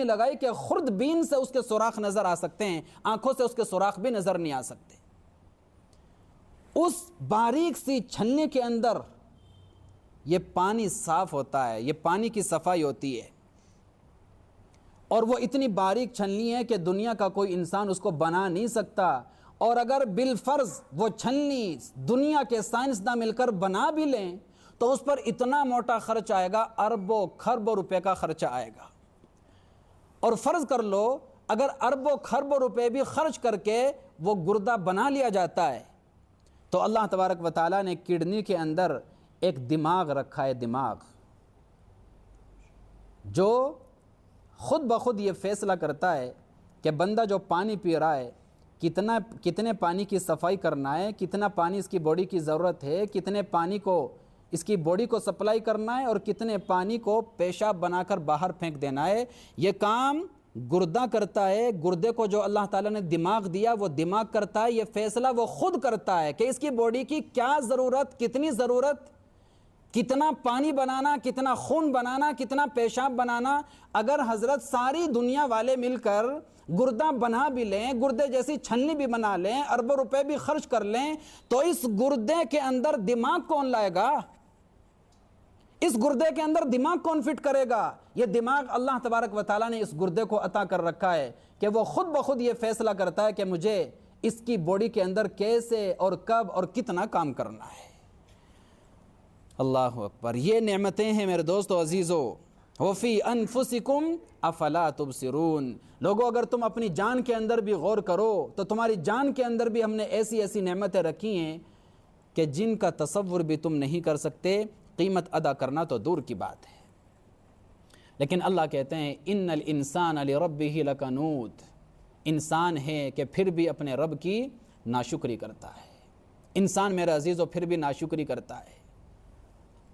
لگائی کہ خرد بین سے اس کے سوراخ نظر آ سکتے ہیں، آنکھوں سے اس کے سوراخ بھی نظر نہیں آ سکتے۔ اس باریک سی چھلنی کے اندر یہ پانی صاف ہوتا ہے، یہ پانی کی صفائی ہوتی ہے، اور وہ اتنی باریک چھلنی ہے کہ دنیا کا کوئی انسان اس کو بنا نہیں سکتا، اور اگر بالفرض وہ چھلنی دنیا کے سائنسداں مل کر بنا بھی لیں تو اس پر اتنا موٹا خرچ آئے گا، اربوں خربوں روپے کا خرچہ آئے گا۔ اور فرض کر لو اگر اربوں خربوں روپے بھی خرچ کر کے وہ گردہ بنا لیا جاتا ہے، تو اللہ تبارک و تعالیٰ نے کڈنی کے اندر ایک دماغ رکھا ہے، دماغ جو خود بخود یہ فیصلہ کرتا ہے کہ بندہ جو پانی پی رہا ہے کتنے پانی کی صفائی کرنا ہے، کتنا پانی اس کی باڈی کی ضرورت ہے، کتنے پانی کو اس کی باڈی کو سپلائی کرنا ہے، اور کتنے پانی کو پیشاب بنا کر باہر پھینک دینا ہے۔ یہ کام گردہ کرتا ہے، گردے کو جو اللہ تعالیٰ نے دماغ دیا وہ دماغ کرتا ہے، یہ فیصلہ وہ خود کرتا ہے کہ اس کی باڈی کی کیا ضرورت، کتنی ضرورت، کتنا پانی بنانا، کتنا خون بنانا، کتنا پیشاب بنانا۔ اگر حضرت ساری دنیا والے مل کر گردہ بنا بھی لیں، گردے جیسی چھلنی بھی بنا لیں، اربوں روپے بھی خرچ کر لیں، تو اس گردے کے اندر دماغ کون لائے گا؟ اس گردے کے اندر دماغ کون فٹ کرے گا؟ یہ دماغ اللہ تبارک و تعالیٰ نے اس گردے کو عطا کر رکھا ہے کہ وہ خود بخود یہ فیصلہ کرتا ہے کہ مجھے اس کی باڈی کے اندر کیسے اور کب اور کتنا کام کرنا ہے۔ اللہ اکبر، یہ نعمتیں ہیں میرے دوستو عزیزو۔ وَفِي أَنفُسِكُمْ أَفَلَا تُبْصِرُونَ، لوگو اگر تم اپنی جان کے اندر بھی غور کرو تو تمہاری جان کے اندر بھی ہم نے ایسی ایسی نعمتیں رکھی ہیں کہ جن کا تصور بھی تم نہیں کر سکتے، قیمت ادا کرنا تو دور کی بات ہے۔ لیکن اللہ کہتے ہیں اِنَّ الْإِنسَانَ لِرَبِّهِ لَكَنُودٌ، انسان ہے کہ پھر بھی اپنے رب کی ناشکری کرتا ہے۔ انسان میرے عزیزو پھر بھی ناشکری کرتا ہے،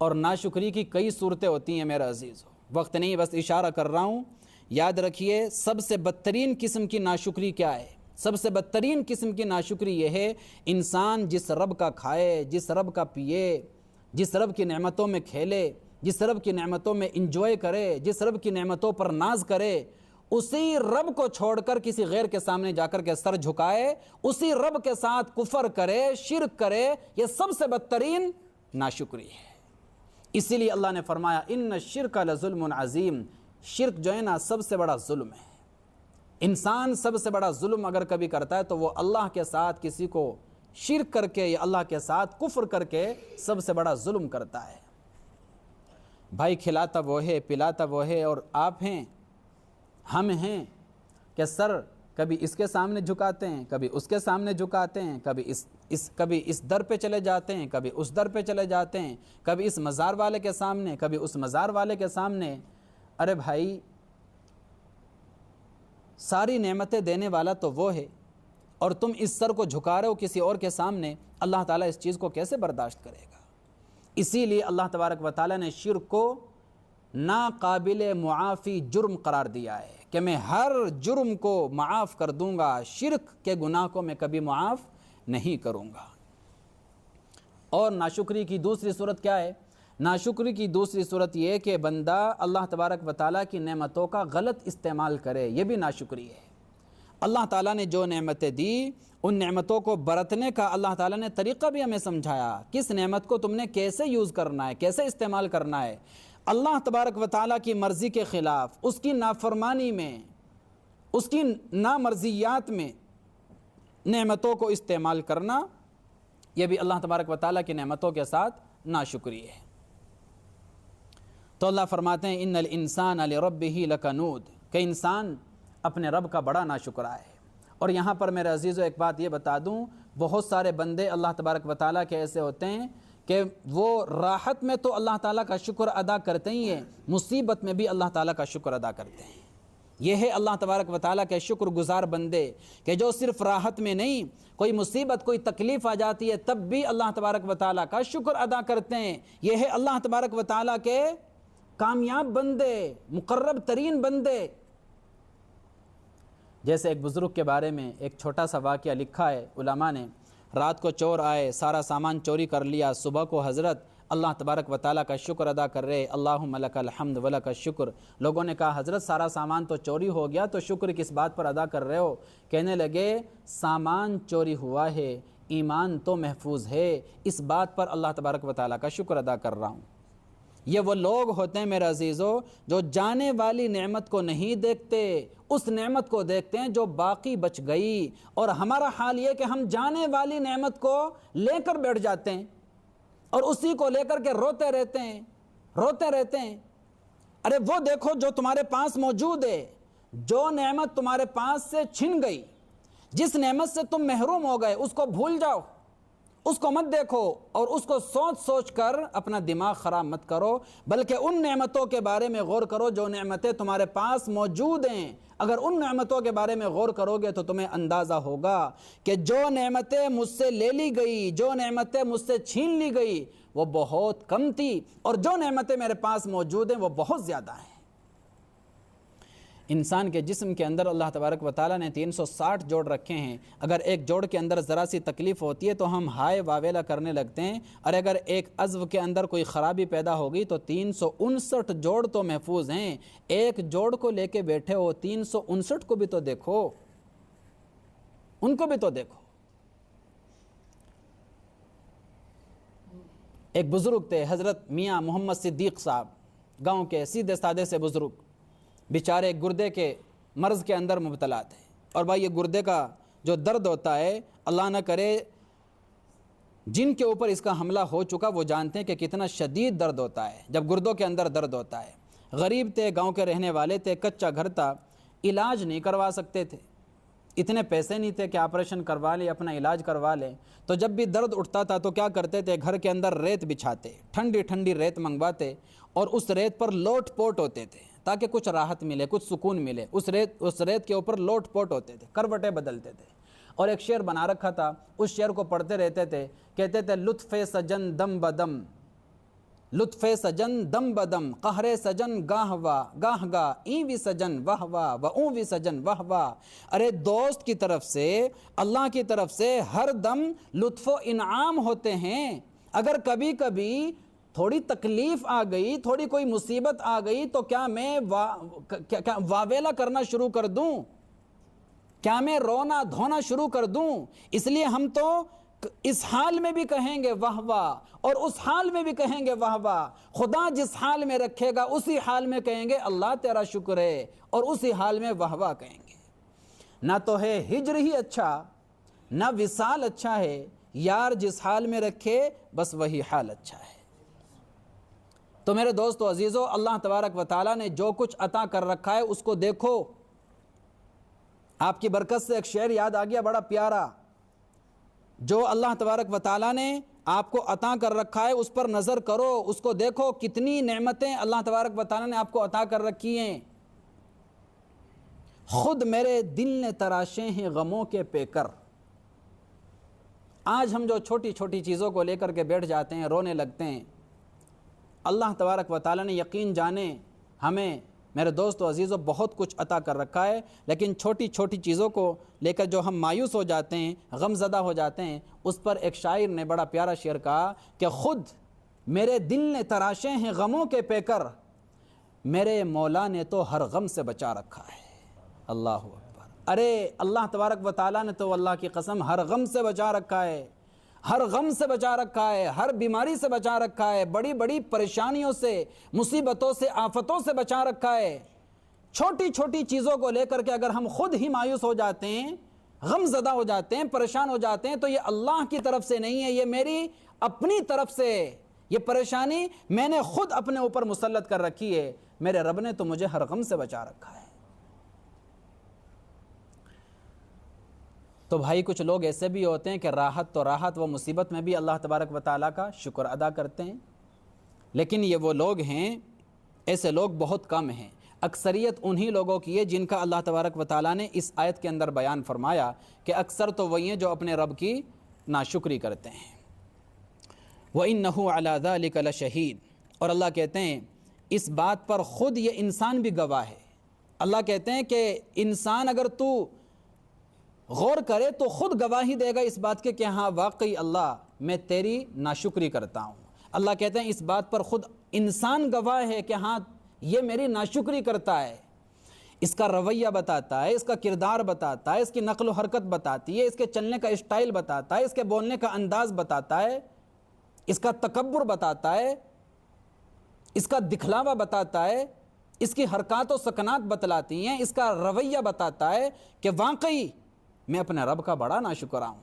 اور ناشکری کی کئی صورتیں ہوتی ہیں میرے عزیزو، وقت نہیں بس اشارہ کر رہا ہوں۔ یاد رکھیے سب سے بدترین قسم کی ناشکری کیا ہے؟ سب سے بدترین قسم کی ناشکری یہ ہے انسان جس رب کا کھائے، جس رب کا پیے، جس رب کی نعمتوں میں کھیلے، جس رب کی نعمتوں میں انجوائے کرے، جس رب کی نعمتوں پر ناز کرے، اسی رب کو چھوڑ کر کسی غیر کے سامنے جا کر کے سر جھکائے، اسی رب کے ساتھ کفر کرے، شرک کرے، یہ سب سے بدترین ناشکری ہے۔ اسی لیے اللہ نے فرمایا ان الشرک لظلم عظیم، شرک جو ہے نا سب سے بڑا ظلم ہے۔ انسان سب سے بڑا ظلم اگر کبھی کرتا ہے تو وہ اللہ کے ساتھ کسی کو شرک کر کے یا اللہ کے ساتھ کفر کر کے سب سے بڑا ظلم کرتا ہے۔ بھائی کھلاتا وہ ہے، پلاتا وہ ہے، اور آپ ہیں، ہم ہیں کہ سر کبھی اس کے سامنے جھکاتے ہیں، کبھی اس کے سامنے جھکاتے ہیں، کبھی اس در پہ چلے جاتے ہیں، کبھی اس در پہ چلے جاتے ہیں، کبھی اس مزار والے کے سامنے، کبھی اس مزار والے کے سامنے۔ ارے بھائی ساری نعمتیں دینے والا تو وہ ہے، اور تم اس سر کو جھکا رہے ہو کسی اور کے سامنے، اللہ تعالیٰ اس چیز کو کیسے برداشت کرے گا؟ اسی لیے اللہ تبارک و تعالیٰ نے شرک کو ناقابل معافی جرم قرار دیا ہے کہ میں ہر جرم کو معاف کر دوں گا، شرک کے گناہ کو میں کبھی معاف نہیں کروں گا۔ اور ناشکری کی دوسری صورت کیا ہے؟ ناشکری کی دوسری صورت یہ کہ بندہ اللہ تبارک و تعالیٰ کی نعمتوں کا غلط استعمال کرے، یہ بھی ناشکری ہے۔ اللہ تعالیٰ نے جو نعمتیں دی ان نعمتوں کو برتنے کا اللہ تعالیٰ نے طریقہ بھی ہمیں سمجھایا، کس نعمت کو تم نے کیسے یوز کرنا ہے، کیسے استعمال کرنا ہے۔ اللہ تبارک و تعالیٰ کی مرضی کے خلاف، اس کی نافرمانی میں، اس کی نامرضیات میں نعمتوں کو استعمال کرنا، یہ بھی اللہ تبارک و تعالیٰ کی نعمتوں کے ساتھ ناشکری ہے۔ تو اللہ فرماتے ہیں ان الانسان لربہ لکنود، کہ انسان اپنے رب کا بڑا ناشکرا ہے۔ اور یہاں پر میرے عزیزو ایک بات یہ بتا دوں، بہت سارے بندے اللہ تبارک و تعالیٰ کے ایسے ہوتے ہیں کہ وہ راحت میں تو اللہ تعالیٰ کا شکر ادا کرتے ہی ہیں، مصیبت میں بھی اللہ تعالیٰ کا شکر ادا کرتے ہیں۔ یہ ہے اللہ تبارک و تعالیٰ کے شکر گزار بندے کہ جو صرف راحت میں نہیں، کوئی مصیبت کوئی تکلیف آ جاتی ہے تب بھی اللہ تبارک و تعالیٰ کا شکر ادا کرتے ہیں۔ یہ ہے اللہ تبارک و تعالیٰ کے کامیاب بندے، مقرب ترین بندے۔ جیسے ایک بزرگ کے بارے میں ایک چھوٹا سا واقعہ لکھا ہے علماء نے، رات کو چور آئے، سارا سامان چوری کر لیا، صبح کو حضرت اللہ تبارک و تعالیٰ کا شکر ادا کر رہے، اللہم لک الحمد ولک الشکر۔ لوگوں نے کہا حضرت سارا سامان تو چوری ہو گیا تو شکر کس بات پر ادا کر رہے ہو؟ کہنے لگے سامان چوری ہوا ہے، ایمان تو محفوظ ہے، اس بات پر اللہ تبارک و تعالیٰ کا شکر ادا کر رہا ہوں۔ یہ وہ لوگ ہوتے ہیں میرے عزیزو جو جانے والی نعمت کو نہیں دیکھتے، اس نعمت کو دیکھتے ہیں جو باقی بچ گئی۔ اور ہمارا حال یہ کہ ہم جانے والی نعمت کو لے کر بیٹھ جاتے ہیں اور اسی کو لے کر کے روتے رہتے ہیں۔ ارے وہ دیکھو جو تمہارے پاس موجود ہے، جو نعمت تمہارے پاس سے چھن گئی، جس نعمت سے تم محروم ہو گئے، اس کو بھول جاؤ، اس کو مت دیکھو، اور اس کو سوچ کر اپنا دماغ خراب مت کرو، بلکہ ان نعمتوں کے بارے میں غور کرو جو نعمتیں تمہارے پاس موجود ہیں۔ اگر ان نعمتوں کے بارے میں غور کرو گے تو تمہیں اندازہ ہوگا کہ جو نعمتیں مجھ سے لے لی گئی، جو نعمتیں مجھ سے چھین لی گئی وہ بہت کم تھی، اور جو نعمتیں میرے پاس موجود ہیں وہ بہت زیادہ ہیں۔ انسان کے جسم کے اندر اللہ تبارک و تعالیٰ نے 360 جوڑ رکھے ہیں۔ اگر ایک جوڑ کے اندر ذرا سی تکلیف ہوتی ہے تو ہم ہائے واویلا کرنے لگتے ہیں، اور اگر ایک عضو کے اندر کوئی خرابی پیدا ہوگی تو 359 جوڑ تو محفوظ ہیں۔ ایک جوڑ کو لے کے بیٹھے ہو، 359 کو بھی تو دیکھو، ان کو بھی تو دیکھو۔ ایک بزرگ تھے حضرت میاں محمد صدیق صاحب، گاؤں کے سیدھے سادے سے بزرگ، بیچارے گردے کے مرض کے اندر مبتلا تھے۔ اور بھائی یہ گردے کا جو درد ہوتا ہے، اللہ نہ کرے جن کے اوپر اس کا حملہ ہو چکا وہ جانتے ہیں کہ کتنا شدید درد ہوتا ہے جب گردوں کے اندر درد ہوتا ہے۔ غریب تھے، گاؤں کے رہنے والے تھے، کچا گھر تھا، علاج نہیں کروا سکتے تھے، اتنے پیسے نہیں تھے کہ آپریشن کروا لیں، اپنا علاج کروا لیں۔ تو جب بھی درد اٹھتا تھا تو کیا کرتے تھے، گھر کے اندر ریت بچھاتے، ٹھنڈی ٹھنڈی ریت منگواتے اور اس ریت پر لوٹ پوٹ ہوتے تھے تاکہ کچھ راحت ملے، کچھ سکون ملے۔ اس ریت کے اوپر لوٹ پوٹ ہوتے تھے، کروٹیں بدلتے تھے، اور ایک شعر بنا رکھا تھا، اس شعر کو پڑھتے رہتے تھے، کہتے تھے لطف سجن دم بدم، لطف سجن دم بدم، قہر سجن گاہ گاہ گاہ، این وی سجن واہ واہ و اون وی سجن واہ واہ۔ ارے دوست کی طرف سے، اللہ کی طرف سے ہر دم لطف و انعام ہوتے ہیں۔ اگر کبھی کبھی تھوڑی تکلیف آ گئی، تھوڑی کوئی مصیبت آ گئی تو کیا میں واویلا کرنا شروع کر دوں؟ کیا میں رونا دھونا شروع کر دوں؟ اس لیے ہم تو اس حال میں بھی کہیں گے واہ واہ، اور اس حال میں بھی کہیں گے واہ واہ۔ خدا جس حال میں رکھے گا اسی حال میں کہیں گے اللہ تیرا شکر ہے، اور اسی حال میں واہ واہ کہیں گے۔ نہ تو ہے ہجر ہی اچھا، نہ وصال اچھا ہے، یار جس حال میں رکھے بس وہی حال اچھا ہے۔ تو میرے دوستو عزیزو، اللہ تبارک و تعالیٰ نے جو کچھ عطا کر رکھا ہے اس کو دیکھو۔ آپ کی برکت سے ایک شعر یاد آ گیا بڑا پیارا، جو اللہ تبارک و تعالیٰ نے آپ کو عطا کر رکھا ہے اس پر نظر کرو، اس کو دیکھو، کتنی نعمتیں اللہ تبارک و تعالیٰ نے آپ کو عطا کر رکھی ہیں۔ خود میرے دل نے تراشے ہیں غموں کے پیکر۔ آج ہم جو چھوٹی چھوٹی چیزوں کو لے کر کے بیٹھ جاتے ہیں، رونے لگتے ہیں، اللہ تبارک و تعالیٰ نے یقین جانے ہمیں میرے دوست و عزیزوں بہت کچھ عطا کر رکھا ہے، لیکن چھوٹی چھوٹی چیزوں کو لے کر جو ہم مایوس ہو جاتے ہیں، غم زدہ ہو جاتے ہیں، اس پر ایک شاعر نے بڑا پیارا شعر کہا کہ خود میرے دل نے تراشے ہیں غموں کے پیکر، میرے مولا نے تو ہر غم سے بچا رکھا ہے۔ اللہ اکبر! ارے اللہ تبارک و تعالیٰ نے تو اللہ کی قسم ہر غم سے بچا رکھا ہے، ہر غم سے بچا رکھا ہے، ہر بیماری سے بچا رکھا ہے، بڑی بڑی پریشانیوں سے، مصیبتوں سے، آفتوں سے بچا رکھا ہے۔ چھوٹی چھوٹی چیزوں کو لے کر کے اگر ہم خود ہی مایوس ہو جاتے ہیں، غم زدہ ہو جاتے ہیں، پریشان ہو جاتے ہیں، تو یہ اللہ کی طرف سے نہیں ہے، یہ میری اپنی طرف سے، یہ پریشانی میں نے خود اپنے اوپر مسلط کر رکھی ہے۔ میرے رب نے تو مجھے ہر غم سے بچا رکھا ہے۔ تو بھائی کچھ لوگ ایسے بھی ہوتے ہیں کہ راحت تو راحت، وہ مصیبت میں بھی اللہ تبارک و تعالیٰ کا شکر ادا کرتے ہیں، لیکن یہ وہ لوگ ہیں، ایسے لوگ بہت کم ہیں۔ اکثریت انہی لوگوں کی ہے جن کا اللہ تبارک و تعالیٰ نے اس آیت کے اندر بیان فرمایا کہ اکثر تو وہی ہیں جو اپنے رب کی ناشکری کرتے ہیں۔ وَإِنَّهُ عَلَى ذَلِكَ لَشَهِيدٌ، اور اللہ کہتے ہیں اس بات پر خود یہ انسان بھی گواہ ہے۔ اللہ کہتے ہیں کہ انسان اگر تو غور کرے تو خود گواہی دے گا اس بات کے کہ ہاں واقعی اللہ میں تیری ناشکری کرتا ہوں۔ اللہ کہتے ہیں اس بات پر خود انسان گواہ ہے کہ ہاں یہ میری ناشکری کرتا ہے۔ اس کا رویہ بتاتا ہے، اس کا کردار بتاتا ہے، اس کی نقل و حرکت بتاتی ہے، اس کے چلنے کا اسٹائل بتاتا ہے، اس کے بولنے کا انداز بتاتا ہے، اس کا تکبر بتاتا ہے، اس کا دکھلاوا بتاتا ہے، اس کی حرکات و سکنات بتلاتی ہیں، اس کا رویہ بتاتا ہے کہ واقعی میں اپنے رب کا بڑا ناشکرا ہوں۔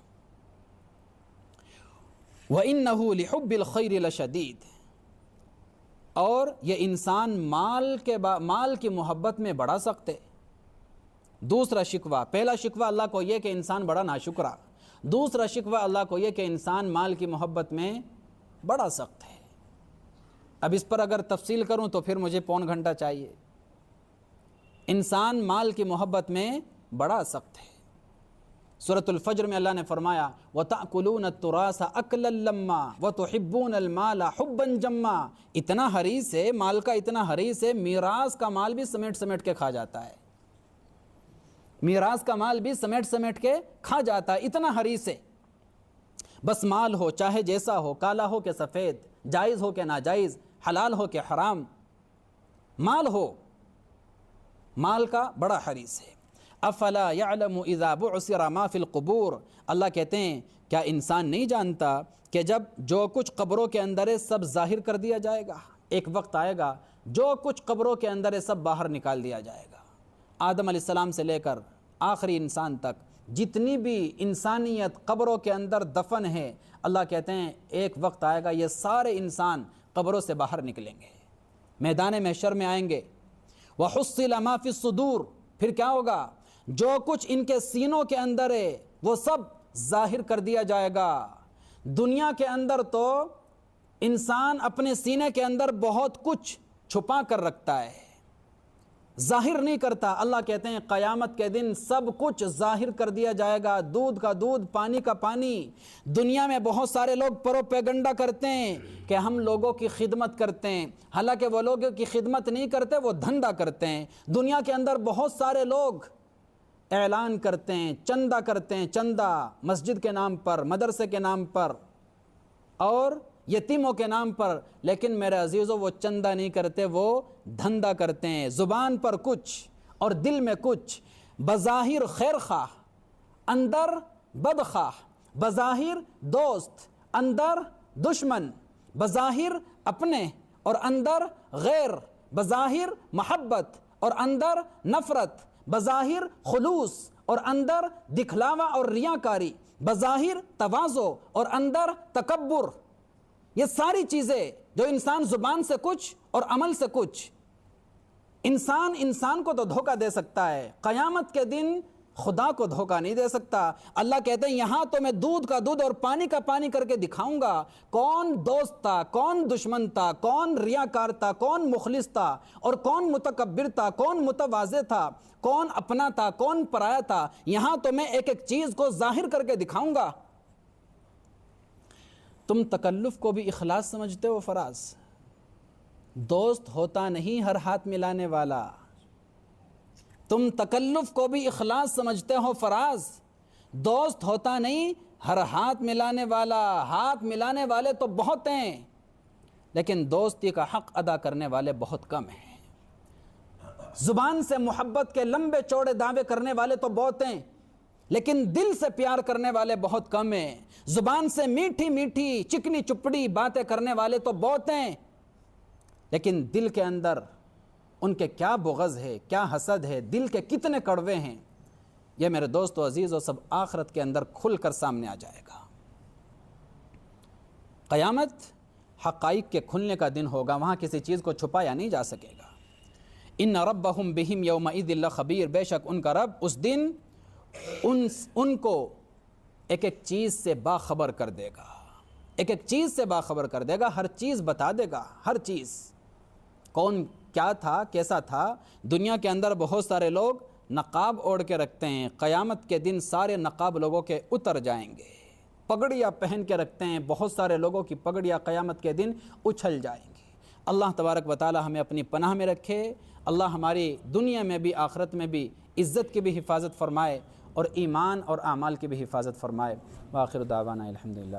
وَإِنَّهُ لِحُبِّ الْخَيْرِ لَشَدِيدٌ، اور یہ انسان مال کی محبت میں بڑا سخت ہے۔ دوسرا شکوہ، پہلا شکوہ اللہ کو یہ کہ انسان بڑا ناشکرا، دوسرا شکوہ اللہ کو یہ کہ انسان مال کی محبت میں بڑا سخت ہے۔ اب اس پر اگر تفصیل کروں تو پھر مجھے پون گھنٹہ چاہیے۔ انسان مال کی محبت میں بڑا سخت ہے۔ سورۃ الفجر میں اللہ نے فرمایا وَتَأْكُلُونَ التُّرَاثَ أَكْلًا لَمًّا وَتُحِبُّونَ الْمَالَ حُبًّا جَمًّا، اتنا حریص ہے مال کا، اتنا حریص ہے، میراث کا مال بھی سمیٹ سمیٹ کے کھا جاتا ہے، میراث کا مال بھی سمیٹ سمیٹ کے کھا جاتا ہے، اتنا حریص ہے۔ بس مال ہو چاہے جیسا ہو، کالا ہو کہ سفید، جائز ہو کہ ناجائز، حلال ہو کہ حرام، مال ہو، مال کا بڑا حریص ہے۔ افلا یعلم اذا بعثر ما فی القبور، اللہ کہتے ہیں کیا انسان نہیں جانتا کہ جب جو کچھ قبروں کے اندر ہے سب ظاہر کر دیا جائے گا، ایک وقت آئے گا جو کچھ قبروں کے اندر ہے سب باہر نکال دیا جائے گا۔ آدم علیہ السلام سے لے کر آخری انسان تک جتنی بھی انسانیت قبروں کے اندر دفن ہے، اللہ کہتے ہیں ایک وقت آئے گا یہ سارے انسان قبروں سے باہر نکلیں گے، میدان محشر میں آئیں گے۔ وَحُصِّلَ مَا فِي الصُّدُورِ، پھر کیا ہوگا؟ جو کچھ ان کے سینوں کے اندر ہے وہ سب ظاہر کر دیا جائے گا۔ دنیا کے اندر تو انسان اپنے سینے کے اندر بہت کچھ چھپا کر رکھتا ہے، ظاہر نہیں کرتا۔ اللہ کہتے ہیں قیامت کے دن سب کچھ ظاہر کر دیا جائے گا، دودھ کا دودھ، پانی کا پانی۔ دنیا میں بہت سارے لوگ پروپیگنڈا کرتے ہیں کہ ہم لوگوں کی خدمت کرتے ہیں، حالانکہ وہ لوگوں کی خدمت نہیں کرتے، وہ دھندا کرتے ہیں۔ دنیا کے اندر بہت سارے لوگ اعلان کرتے ہیں، چندہ کرتے ہیں، چندہ مسجد کے نام پر، مدرسے کے نام پر اور یتیموں کے نام پر، لیکن میرے عزیزوں وہ چندہ نہیں کرتے، وہ دھندا کرتے ہیں۔ زبان پر کچھ اور دل میں کچھ، بظاہر خیر خواہ اندر بدخواہ، بظاہر دوست اندر دشمن، بظاہر اپنے اور اندر غیر، بظاہر محبت اور اندر نفرت، بظاہر خلوص اور اندر دکھلاوا اور ریاکاری، بظاہر تواضع اور اندر تکبر۔ یہ ساری چیزیں جو انسان زبان سے کچھ اور عمل سے کچھ، انسان کو تو دھوکہ دے سکتا ہے، قیامت کے دن خدا کو دھوکہ نہیں دے سکتا۔ اللہ کہتے ہیں یہاں تو میں دودھ کا دودھ اور پانی کا پانی کر کے دکھاؤں گا، کون دوست تھا، کون دشمن تھا، کون ریاکار تھا، کون مخلص تھا اور کون متکبر تھا، کون متواضع تھا، کون اپنا تھا، کون پرایا تھا۔ یہاں تو میں ایک ایک چیز کو ظاہر کر کے دکھاؤں گا۔ تم تکلف کو بھی اخلاص سمجھتے ہو فراز؟ دوست ہوتا نہیں ہر ہاتھ ملانے والا۔ تم تکلف کو بھی اخلاص سمجھتے ہو فراز؟ دوست ہوتا نہیں ہر ہاتھ ملانے والا۔ ہاتھ ملانے والے تو بہت ہیں لیکن دوستی کا حق ادا کرنے والے بہت کم ہیں۔ زبان سے محبت کے لمبے چوڑے دعوے کرنے والے تو بہت ہیں لیکن دل سے پیار کرنے والے بہت کم ہیں۔ زبان سے میٹھی میٹھی چکنی چپڑی باتیں کرنے والے تو بہت ہیں لیکن دل کے اندر ان کے کیا بغض ہے، کیا حسد ہے، دل کے کتنے کڑوے ہیں، یہ میرے دوست و عزیز و سب آخرت کے اندر کھل کر سامنے آ جائے گا۔ قیامت حقائق کے کھلنے کا دن ہوگا، وہاں کسی چیز کو چھپایا نہیں جا سکے گا۔ ان ربہم بہم یومئذ لخبیر، بے شک ان کا رب اس دن ان کو ایک ایک چیز سے باخبر کر دے گا، ایک ایک چیز سے باخبر کر دے گا، ہر چیز بتا دے گا، ہر چیز، کون کیا تھا، کیسا تھا۔ دنیا کے اندر بہت سارے لوگ نقاب اوڑھ کے رکھتے ہیں، قیامت کے دن سارے نقاب لوگوں کے اتر جائیں گے۔ پگڑیاں پہن کے رکھتے ہیں، بہت سارے لوگوں کی پگڑیاں قیامت کے دن اچھل جائیں گی۔ اللہ تبارک و تعالی ہمیں اپنی پناہ میں رکھے، اللہ ہماری دنیا میں بھی آخرت میں بھی عزت کی بھی حفاظت فرمائے اور ایمان اور اعمال کی بھی حفاظت فرمائے۔ وآخر دعوانا الحمدللہ۔